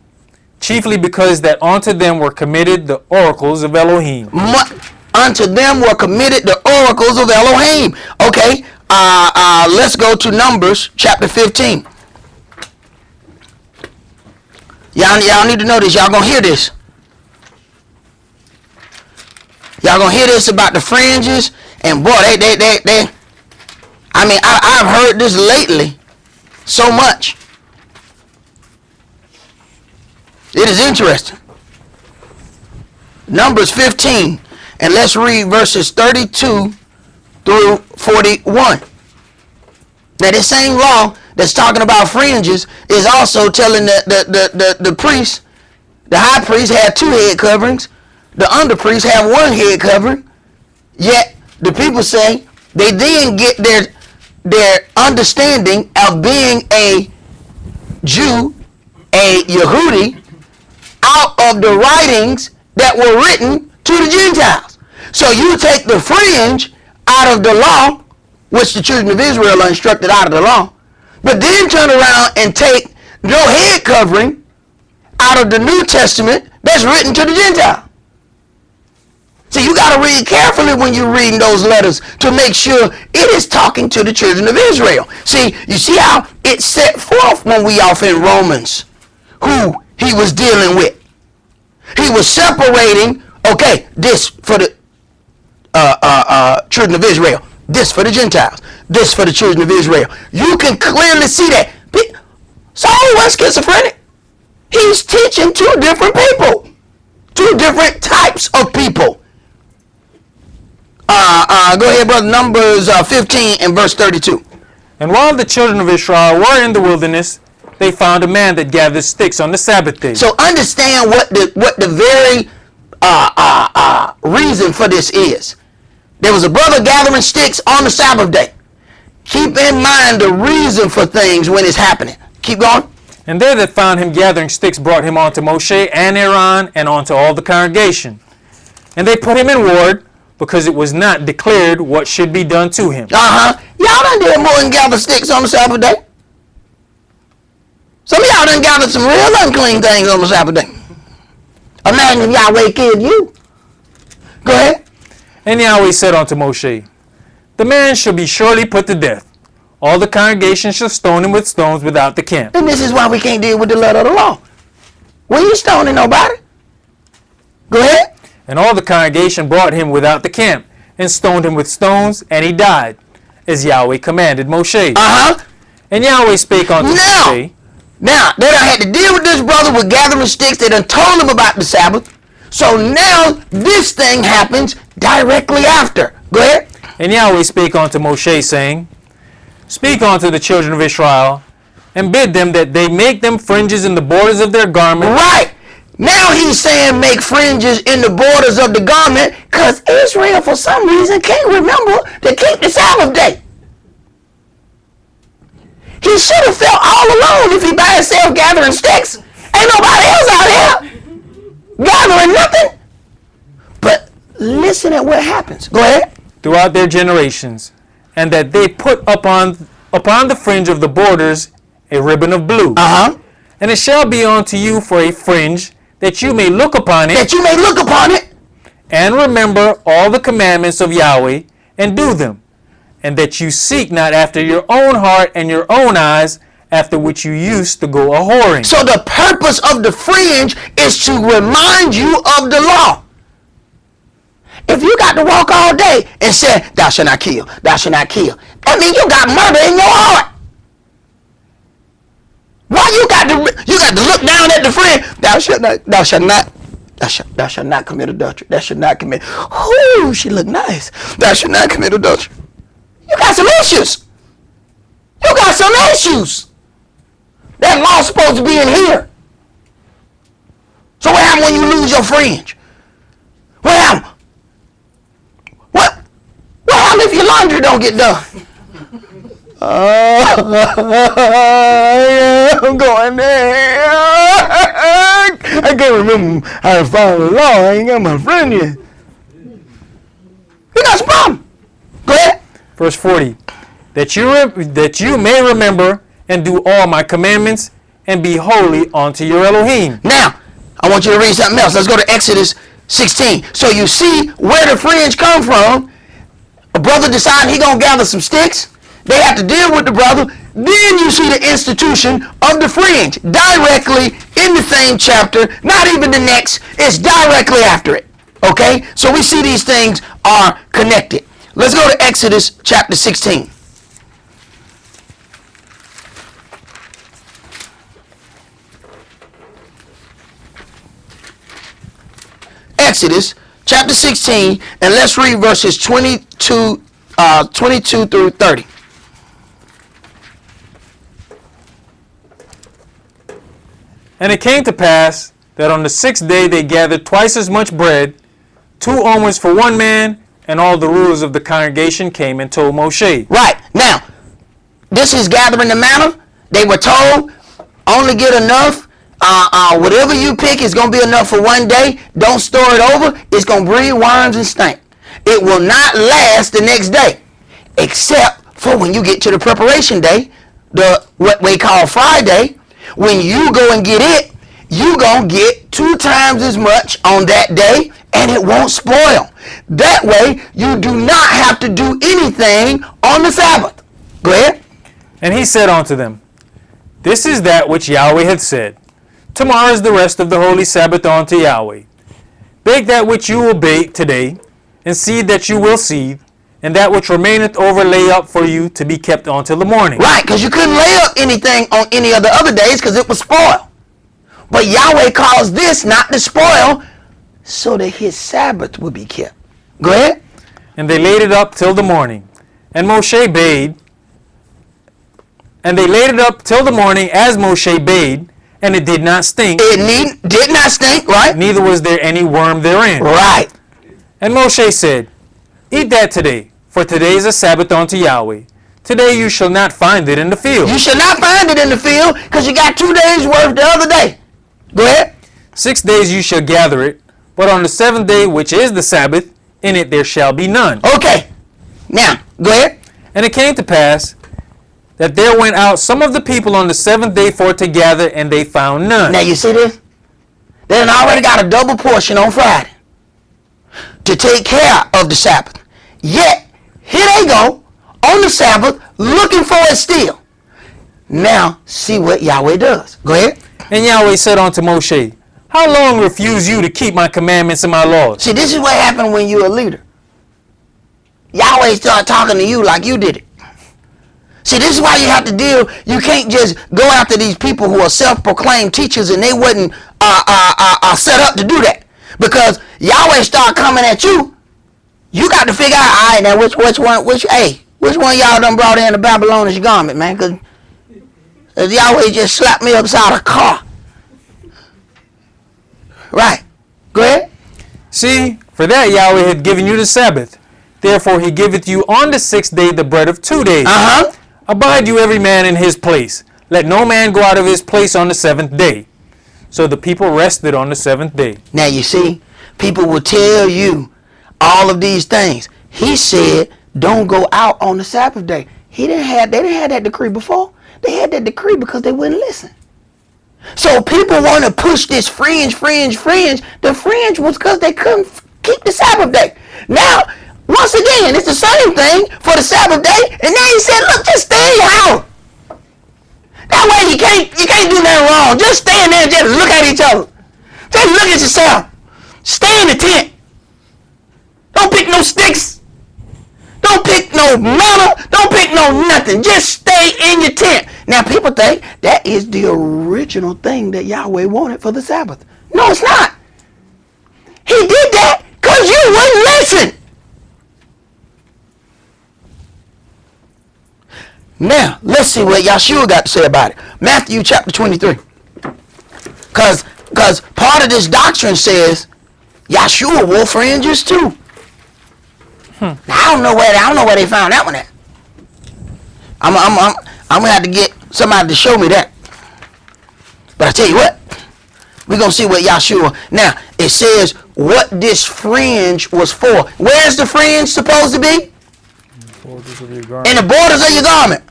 Chiefly because that unto them were committed the oracles of Elohim.
Unto them were committed the oracles of Elohim. Okay, let's go to Numbers chapter 15. Y'all need to know this. Y'all gonna hear this. Y'all gonna hear this about the fringes. And boy, they I mean, I've heard this lately so much. It is interesting. Numbers 15, and let's read verses 32 through 41. Now, this same law that's talking about fringes is also telling the priest, the high priest had 2 head coverings, the under priest had 1 head covering, yet the people say they didn't get their understanding of being a Jew, a Yehudi, out of the writings that were written to the Gentiles. So you take the fringe out of the law, which the children of Israel are instructed out of the law, but then turn around and take no head covering out of the New Testament that's written to the Gentiles. So you got to read carefully when you're reading those letters to make sure it is talking to the children of Israel. See, you see how it's set forth when we off in Romans who he was dealing with. He was separating, okay, this for the children of Israel, this for the Gentiles, this for the children of Israel. You can clearly see that. Saul was schizophrenic. He's teaching 2 different people, 2 different types of people. Go ahead, brother. Numbers 15 and verse 32.
And while the children of Israel were in the wilderness, they found a man that gathered sticks on the Sabbath day.
So understand what the very reason for this is. There was a brother gathering sticks on the Sabbath day. Keep in mind the reason for things when it's happening. Keep going.
And they that found him gathering sticks brought him unto Moshe and Aaron and unto all the congregation. And they put him in ward, because it was not declared what should be done to him.
Y'all done did more than gather sticks on the Sabbath day. Some of y'all done gathered some real unclean things on the Sabbath day. Imagine if Yahweh killed you. Go ahead.
And Yahweh said unto Moshe, the man shall be surely put to death. All the congregation shall stone him with stones without the camp.
And this is why we can't deal with the letter of the law. We ain't stoning nobody. Go ahead.
And all the congregation brought him without the camp, and stoned him with stones, and he died, as Yahweh commanded Moshe. And Yahweh spake unto Moshe.
Now, they done had to deal with this brother with gathering sticks. They done told him about the Sabbath. So now, this thing happens directly after. Go ahead.
And Yahweh spake unto Moshe, saying, Speak unto the children of Israel, and bid them that they make them fringes in the borders of their garments.
Right. Now he's saying make fringes in the borders of the garment because Israel, for some reason, can't remember to keep the Sabbath day. He should have felt all alone if he by himself gathering sticks. Ain't nobody else out here gathering nothing. But listen at what happens. Go ahead.
Throughout their generations, and that they put upon the fringe of the borders a ribbon of blue. And it shall be unto you for a fringe, that you may look upon it.
That you may look upon it.
And remember all the commandments of Yahweh, and do them. And that you seek not after your own heart and your own eyes, after which you used to go a-whoring.
So the purpose of the fringe is to remind you of the law. If you got to walk all day and say, thou shalt not kill, thou shalt not kill, that means you got murder in your heart. Why you got to look down at the fringe? Thou shalt not commit adultery. Thou shalt not commit. Ooh, she look nice. Thou shalt not commit adultery. You got some issues. You got some issues. That law's supposed to be in here. So what happens when you lose your fringe? What happens? What happens if your laundry don't get done? I'm going there. I can't remember how to follow the law. I ain't got my friend yet. You got some problem. Go ahead.
Verse 40. That you may remember and do all my commandments and be holy unto your Elohim.
Now, I want you to read something else. Let's go to Exodus 16. So you see where the fringe come from. A brother decided he gonna gather some sticks. They have to deal with the brother. Then you see the institution of the fringe directly in the same chapter, not even the next. It's directly after it. Okay? So we see these things are connected. Let's go to Exodus chapter 16. Exodus chapter 16, and let's read verses 22 through 30.
And it came to pass that on the 6th day they gathered twice as much bread, 2 omers for one man, and all the rulers of the congregation came and told Moshe.
Right. Now, this is gathering the manna. They were told, only get enough. Whatever you pick is going to be enough for one day. Don't store it over. It's going to breed worms and stink. It will not last the next day, except for when you get to the preparation day, what we call Friday. When you go and get it, you going to get 2 times as much on that day, and it won't spoil. That way, you do not have to do anything on the Sabbath. Go ahead.
And he said unto them, This is that which Yahweh hath said. Tomorrow is the rest of the holy Sabbath unto Yahweh. Bake that which you will bake today, and seed that you will seed, and that which remaineth over lay up for you to be kept until the morning.
Right, because you couldn't lay up anything on any of the other days because it was spoiled. But Yahweh calls this not to spoil, so that his Sabbath would be kept. Go ahead.
And they laid it up till the morning. And Moshe bade. And they laid it up till the morning as Moshe bade, and it did not stink.
It did not stink, right?
Neither was there any worm therein.
Right.
And Moshe said, Eat that today, for today is a Sabbath unto Yahweh. Today you shall not find it in the field.
You shall not find it in the field because you got 2 days worth the other day. Go ahead.
6 days you shall gather it, but on the 7th day, which is the Sabbath, in it there shall be none.
Okay. Now, go ahead.
And it came to pass that there went out some of the people on the 7th day for to gather, and they found none.
Now, you see this? They done already got a double portion on Friday to take care of the Sabbath. Yet, here they go on the Sabbath looking for it still. Now, see what Yahweh does. Go ahead.
And Yahweh said unto Moshe, How long refuse you to keep my commandments and my laws?
See, this is what happened when you're a leader. Yahweh start talking to you like you did it. See, this is why you have to deal. You can't just go after these people who are self-proclaimed teachers and they wasn't set up to do that. Because Yahweh start coming at you. You got to figure out, all right, now which one y'all done brought in the Babylonian garment, man? Because Yahweh just slapped me upside a car. Right. Go ahead.
See, for that Yahweh had given you the Sabbath. Therefore he giveth you on the 6th day the bread of 2 days. Abide you every man in his place. Let no man go out of his place on the 7th day. So the people rested on the 7th day.
Now you see, people will tell you all of these things. He said, don't go out on the Sabbath day. They didn't have that decree before. They had that decree because they wouldn't listen. So people want to push this fringe. The fringe was because they couldn't keep the Sabbath day. Now, once again, it's the same thing for the Sabbath day. And then he said, look, just stay in your house. That way you can't do nothing wrong. Just stand there and just look at each other. Just look at yourself. Stay in the tent. Don't pick no sticks. Don't pick no manna. Don't pick no nothing. Just stay in your tent. Now people think that is the original thing that Yahweh wanted for the Sabbath. No, it's not. He did that because you wouldn't listen. Now, let's see what Yahshua got to say about it. Matthew chapter 23. Because part of this doctrine says Yahshua wore fringes too. Now, I don't know where they found that one at. I'm gonna have to get somebody to show me that. But I tell you what, we're gonna see what Yahshua. Now, it says what this fringe was for. Where's the fringe supposed to be? In the borders of your garment.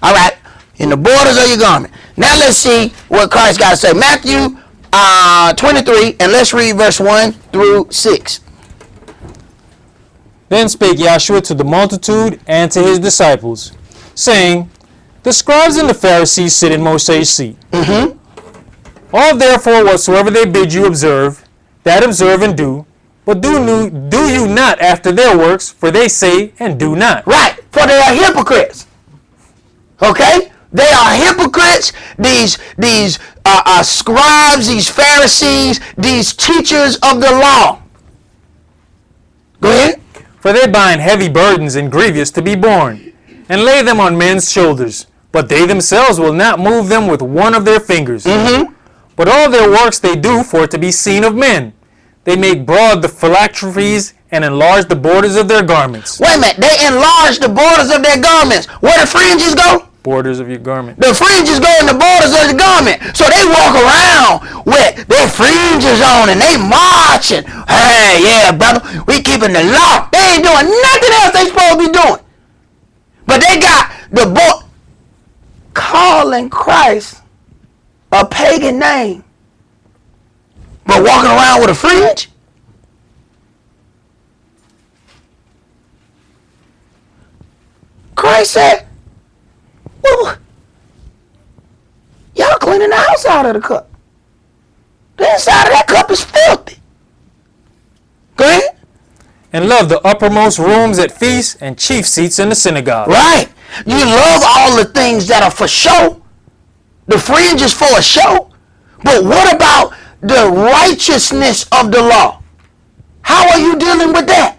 All right. In the borders of your garment. Now let's see what Christ got to say. Matthew 23, and let's read verse 1 through 6.
Then spake Yahshua to the multitude and to his disciples, saying, the scribes and the Pharisees sit in Moshe's seat. All therefore whatsoever they bid you observe, that observe and do. But do you not after their works, for they say and do not.
Right, for they are hypocrites. Okay? They are hypocrites, these scribes, these Pharisees, these teachers of the law. Go ahead.
For they bind heavy burdens and grievous to be borne, and lay them on men's shoulders, but they themselves will not move them with one of their fingers. But all their works they do for it to be seen of men. They make broad the phylacteries and enlarge the borders of their garments.
Wait a minute. They enlarge the borders of their garments. Where the fringes go?
Borders of your garment.
The fringes go in the borders of the garment. So they walk around with their fringes on and they marching. Hey, yeah, brother. We keeping the law. They ain't doing nothing else they supposed to be doing. But they got the calling Christ a pagan name. But walking around with a fringe? Christ said, well, y'all cleaning the house out of the cup. The inside of that cup is filthy. Go ahead.
And love the uppermost rooms at feasts and chief seats in the synagogue.
Right. You love all the things that are for show. The fringe is for a show. But what about the righteousness of the law? How are you dealing with that?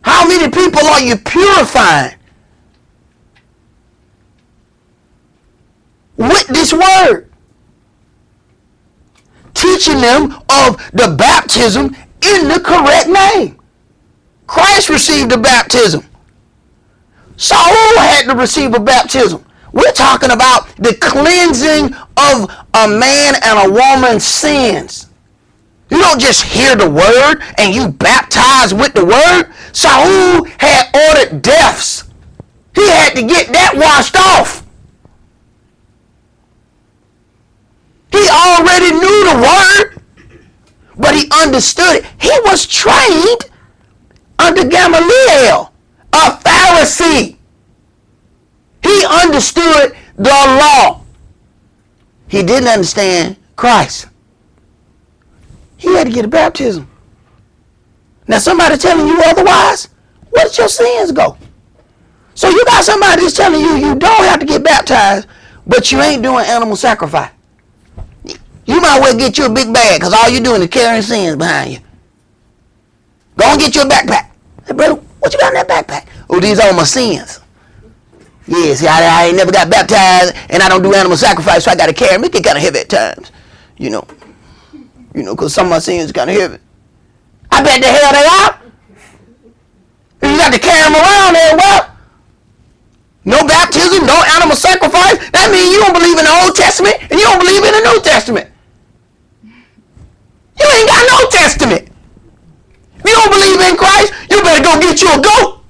How many people are you purifying with this word? Teaching them of the baptism in the correct name. Christ received a baptism. Saul had to receive a baptism. We're talking about the cleansing of a man and a woman's sins. You don't just hear the word and you baptize with the word. Saul had ordered deaths. He had to get that washed off. He already knew the word, but he understood it. He was trained under Gamaliel, a Pharisee. He understood the law. He didn't understand Christ. He had to get a baptism. Now somebody telling you otherwise, where did your sins go? So you got somebody that's telling you you don't have to get baptized, but you ain't doing animal sacrifice. You might well get you a big bag because all you're doing is carrying sins behind you. Go and get you a backpack. Hey, brother, what you got in that backpack? Oh, these are my sins. Yeah, see, I ain't never got baptized and I don't do animal sacrifice, so I got to carry them. It get kind of heavy at times. You know, because some of my sins kind of heavy. I bet the hell they are. You got to carry them around everywhere. No baptism, no animal sacrifice. That means you don't believe in the Old Testament and you don't believe in the New Testament. You ain't got no testament. If you don't believe in Christ, you better go get you a goat.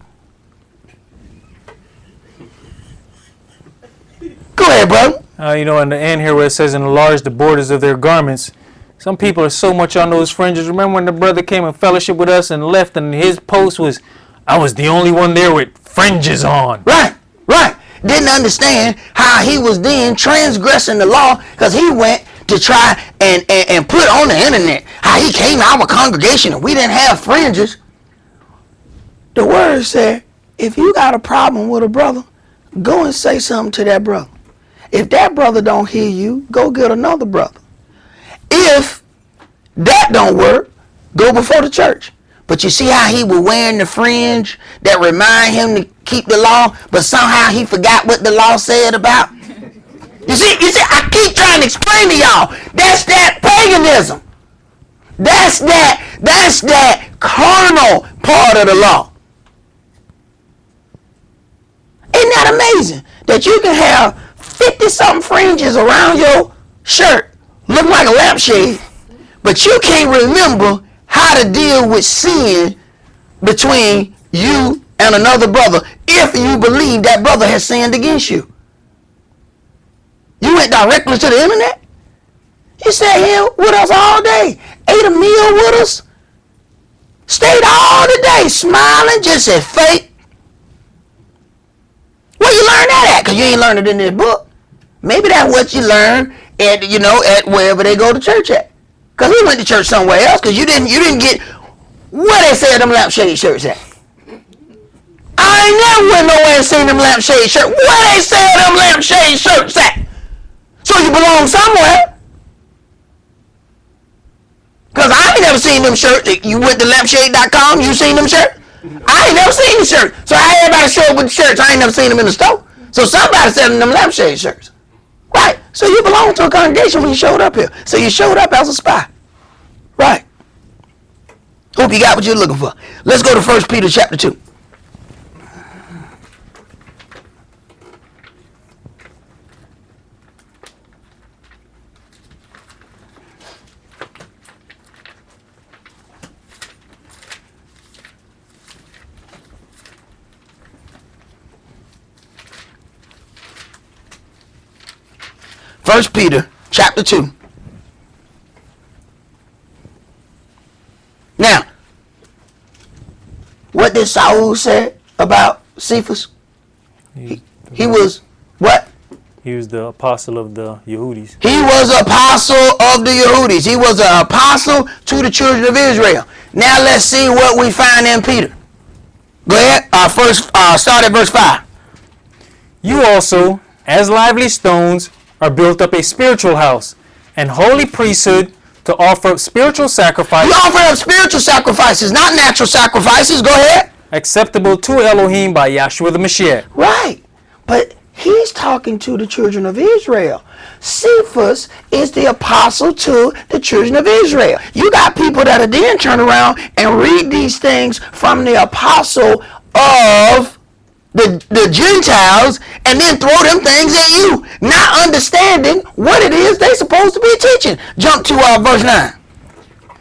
Go ahead, brother.
In the end here where it says enlarge the borders of their garments, some people are so much on those fringes. Remember when the brother came and fellowship with us and left and his post was, I was the only one there with fringes on.
Right. Didn't understand how he was then transgressing the law because he went to try and put on the internet how he came out of a congregation and we didn't have fringes. The word said, if you got a problem with a brother, go and say something to that brother. If that brother don't hear you, go get another brother. If that don't work, go before the church. But you see how he was wearing the fringe that remind him to keep the law, but somehow he forgot what the law said about? You see, I keep trying to explain to y'all, that's that paganism. That's that carnal part of the law. Isn't that amazing? That you can have 50-something fringes around your shirt, look like a lampshade, but you can't remember how to deal with sin between you and another brother if you believe that brother has sinned against you. You went directly to the internet. You sat here with us all day, ate a meal with us, stayed all the day smiling, just said fake. Where you learn that at? Because you ain't learned it in this book. Maybe that's what you learn at wherever they go to church at. Because we went to church somewhere else because you didn't get where they said them lampshade shirts at. I ain't never went nowhere and seen them lampshade shirts. Where they said them lampshade shirts at? So you belong somewhere. Because I ain't never seen them shirts. You went to lampshade.com, you seen them shirts? I ain't never seen the shirt. So how everybody show up with the shirts? I ain't never seen them in the store. So somebody selling them lampshade shirts. Right. So you belong to a congregation when you showed up here. So you showed up as a spy. Right. Hope you got what you're looking for. Let's go to 1 Peter chapter 2. First Peter chapter 2. Now, what did Saul say about Cephas? He was what?
He was the apostle of the Yehudis.
He was an apostle of the Yehudis. He was an apostle to the children of Israel. Now let's see what we find in Peter. Go ahead. Start at verse 5.
You also, as lively stones, are built up a spiritual house, and holy priesthood to offer up spiritual sacrifices.
You offer up spiritual sacrifices, not natural sacrifices. Go ahead.
Acceptable to Elohim by YHWH the Mashiach.
Right. But he's talking to the children of Israel. Cephas is the apostle to the children of Israel. You got people that are then turn around and read these things from the apostle of the Gentiles and then throw them things at you, not understanding what it is they're supposed to be teaching. Jump to verse 9.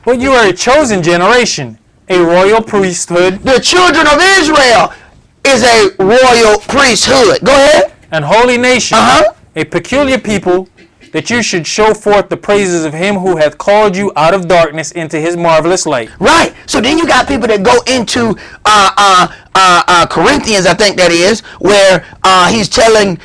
But you are a chosen generation, a royal priesthood.
The children of Israel is a royal priesthood. Go ahead.
And holy nation, a peculiar people, that you should show forth the praises of him who hath called you out of darkness into his marvelous light.
Right. So then you got people that go into Corinthians, I think that is, where he's telling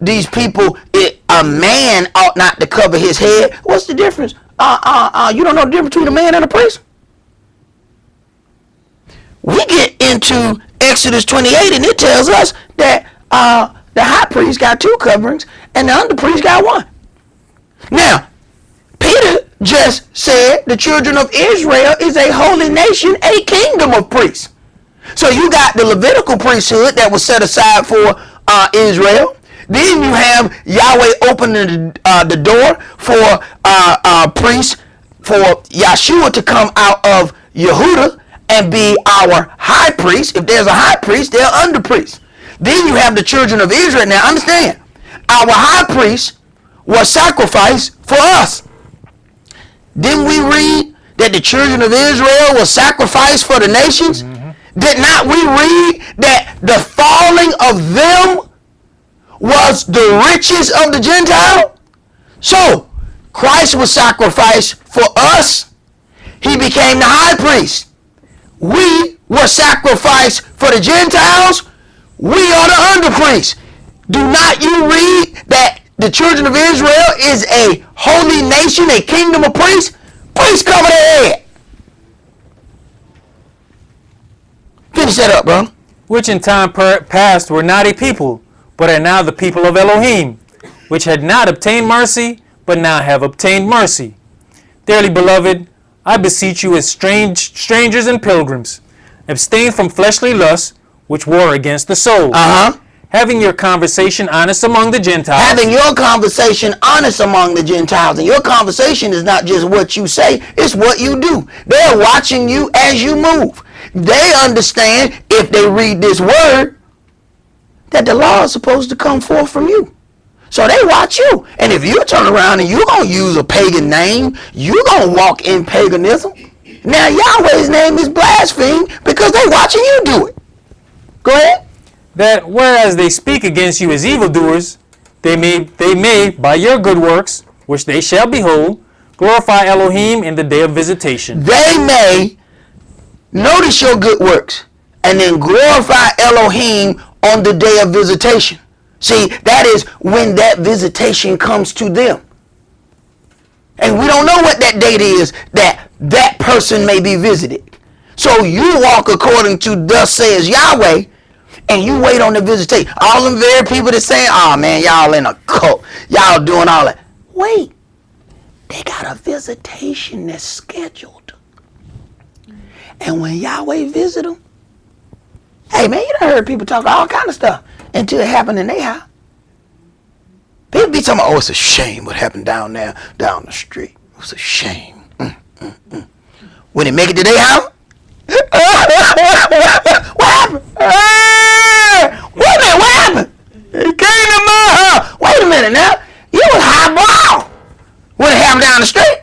these people a man ought not to cover his head. What's the difference? You don't know the difference between a man and a priest? We get into Exodus 28 and it tells us that the high priest got 2 coverings and the under priest got 1. Now, Peter just said the children of Israel is a holy nation, a kingdom of priests. So you got the Levitical priesthood that was set aside for Israel. Then you have Yahweh opening the door for priests, for Yeshua to come out of Yehuda and be our high priest. If there's a high priest, they're under priest. Then you have the children of Israel. Now understand, our high priest was sacrificed for us. Didn't we read that the children of Israel was sacrificed for the nations? Did not we read that the falling of them was the riches of the Gentile? So, Christ was sacrificed for us. He became the high priest. We were sacrificed for the Gentiles. We are the under priests. Do not you read that the children of Israel is a holy nation, a kingdom of priests? Priests cover their head. Finish that up, bro.
Which in time past were not a people, but are now the people of Elohim, which had not obtained mercy, but now have obtained mercy. Dearly beloved, I beseech you as strangers and pilgrims, abstain from fleshly lusts, which war against the soul. Having your conversation honest among the Gentiles.
Having your conversation honest among the Gentiles. And your conversation is not just what you say, it's what you do. They're watching you as you move. They understand, if they read this word, that the law is supposed to come forth from you. So they watch you. And if you turn around and you're going to use a pagan name, you're going to walk in paganism. Now Yahweh's name is blaspheme because they watching you do it. Go ahead.
That whereas they speak against you as evildoers, they may by your good works, which they shall behold, glorify Elohim in the day of visitation.
They may notice your good works and then glorify Elohim on the day of visitation. See, that is when that visitation comes to them. And we don't know what that date is that person may be visited. So you walk according to thus says Yahweh, and you wait on the visitation. All them very people that saying, oh man, y'all in a cult. Y'all doing all that. Wait, they got a visitation that's scheduled. And when Yahweh visit them, hey man, you done heard people talk all kind of stuff until it happened in their house. People be talking about, oh, it's a shame what happened down there, down the street. It was a shame. When they make it to their house, what happened? Wait a minute, what happened? It came to my house. Wait a minute now. You was highbrow when it happened down the street.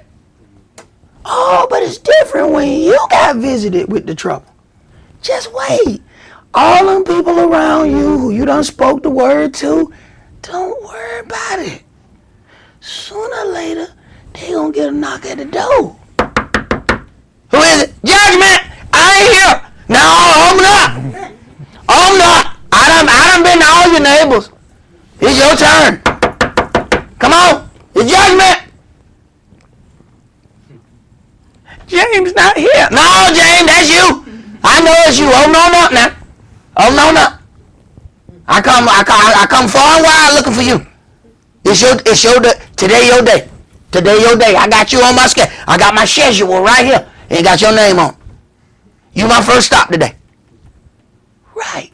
Oh, but it's different when you got visited with the trouble. Just wait. All them people around you who you done spoke the word to, don't worry about it. Sooner or later, they gonna get a knock at the door. Who is it? Judgment! I ain't here. No, I'm not. I'm not. I done been to all your neighbors. It's your turn. Come on. It's judgment. James not here. No, James, that's you. I know it's you. Oh no, no, now. Oh no, no. I come far and wide looking for you. It's your day. Today your day. Today your day. I got you on my schedule. I got my schedule right here. It got your name on. You my first stop today. Right.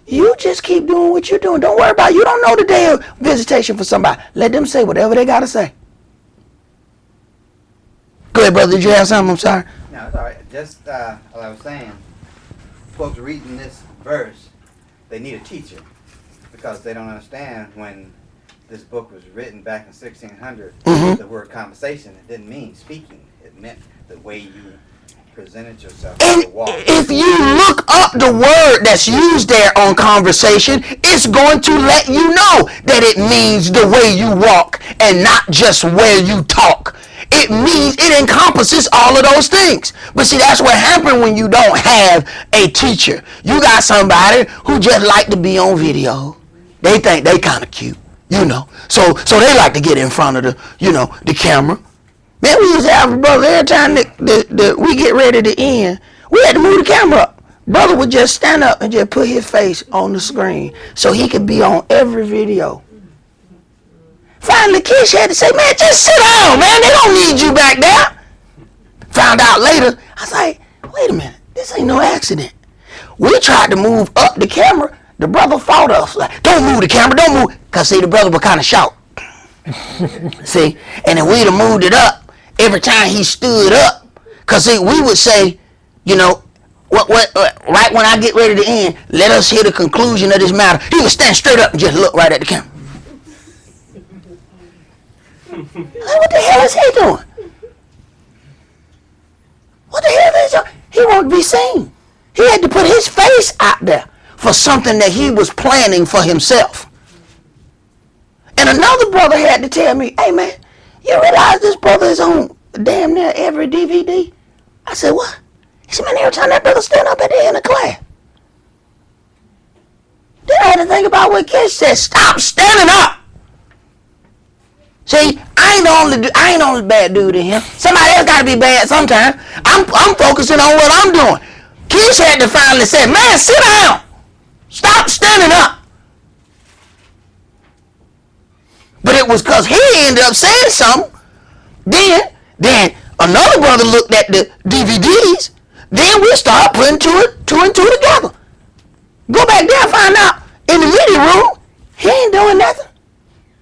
You just keep doing what you're doing. Don't worry about it. You don't know the day of visitation for somebody. Let them say whatever they got to say. Go ahead, brother. Did you have something? I'm sorry.
No, it's all right. Just like I was saying, folks reading this verse, they need a teacher because they don't understand when this book was written back in 1600. The word conversation, it didn't mean speaking. It meant the way you presented yourself.
And if you look up the word that's used there on conversation, it's going to let you know that it means the way you walk and not just where you talk. It means, it encompasses all of those things. But see, that's what happens when you don't have a teacher. You got somebody who just like to be on video. They think they kind of cute, you know. So they like to get in front of the camera. Man, we used to have a brother every time that we get ready to end, we had to move the camera up. Brother would just stand up and just put his face on the screen so he could be on every video. Finally, Kish had to say, man, just sit down, man. They don't need you back there. Found out later, I was like, wait a minute. This ain't no accident. We tried to move up the camera The brother fought us. Like, don't move the camera, don't move. Because, see, the brother was kind of short. See? And if we'd have moved it up, every time he stood up, because, see, we would say, you know, right when I get ready to end, let us hear the conclusion of this matter. He would stand straight up and just look right at the camera. Like, what the hell is he doing? What the hell is he? He wanted to be seen. He had to put his face out there for something that he was planning for himself. And another brother had to tell me, hey man, you realize this brother is on damn near every DVD? I said, what? He said, man, every time that brother stand up at the end of class. Then I had to think about what Kish said, stop standing up. See, I ain't the only bad dude in here. Somebody else got to be bad sometime. I'm focusing on what I'm doing. Kish had to finally say, man, sit down. Stop standing up. But it was because he ended up saying something. Then another brother looked at the DVDs. Then we start putting two and two together. Go back there and find out in the media room, he ain't doing nothing.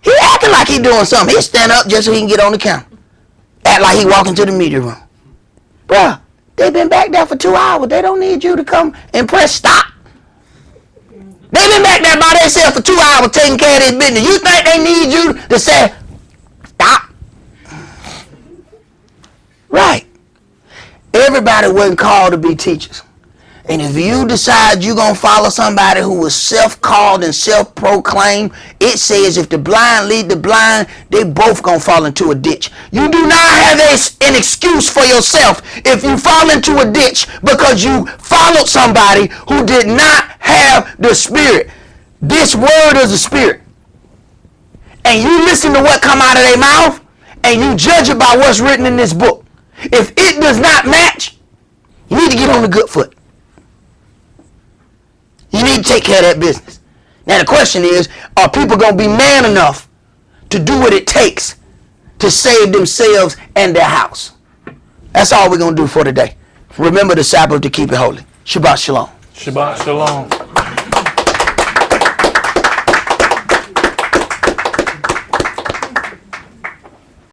He acting like he doing something. He stand up just so he can get on the camera. Act like he walking to the media room. Bruh, they been back there for 2 hours. They don't need you to come and press stop. They been back there by themselves for 2 hours taking care of their business. You think they need you to say, stop? Right. Everybody wasn't called to be teachers. And if you decide you're going to follow somebody who was self-called and self-proclaimed, it says if the blind lead the blind, they both going to fall into a ditch. You do not have an excuse for yourself if you fall into a ditch because you followed somebody who did not have the Spirit. This word is the Spirit. And you listen to what come out of their mouth and you judge it by what's written in this book. If it does not match, you need to get on the good foot. You need to take care of that business. Now the question is, are people going to be man enough to do what it takes to save themselves and their house? That's all we're going to do for today. Remember the Sabbath to keep it holy. Shabbat shalom.
Shabbat shalom.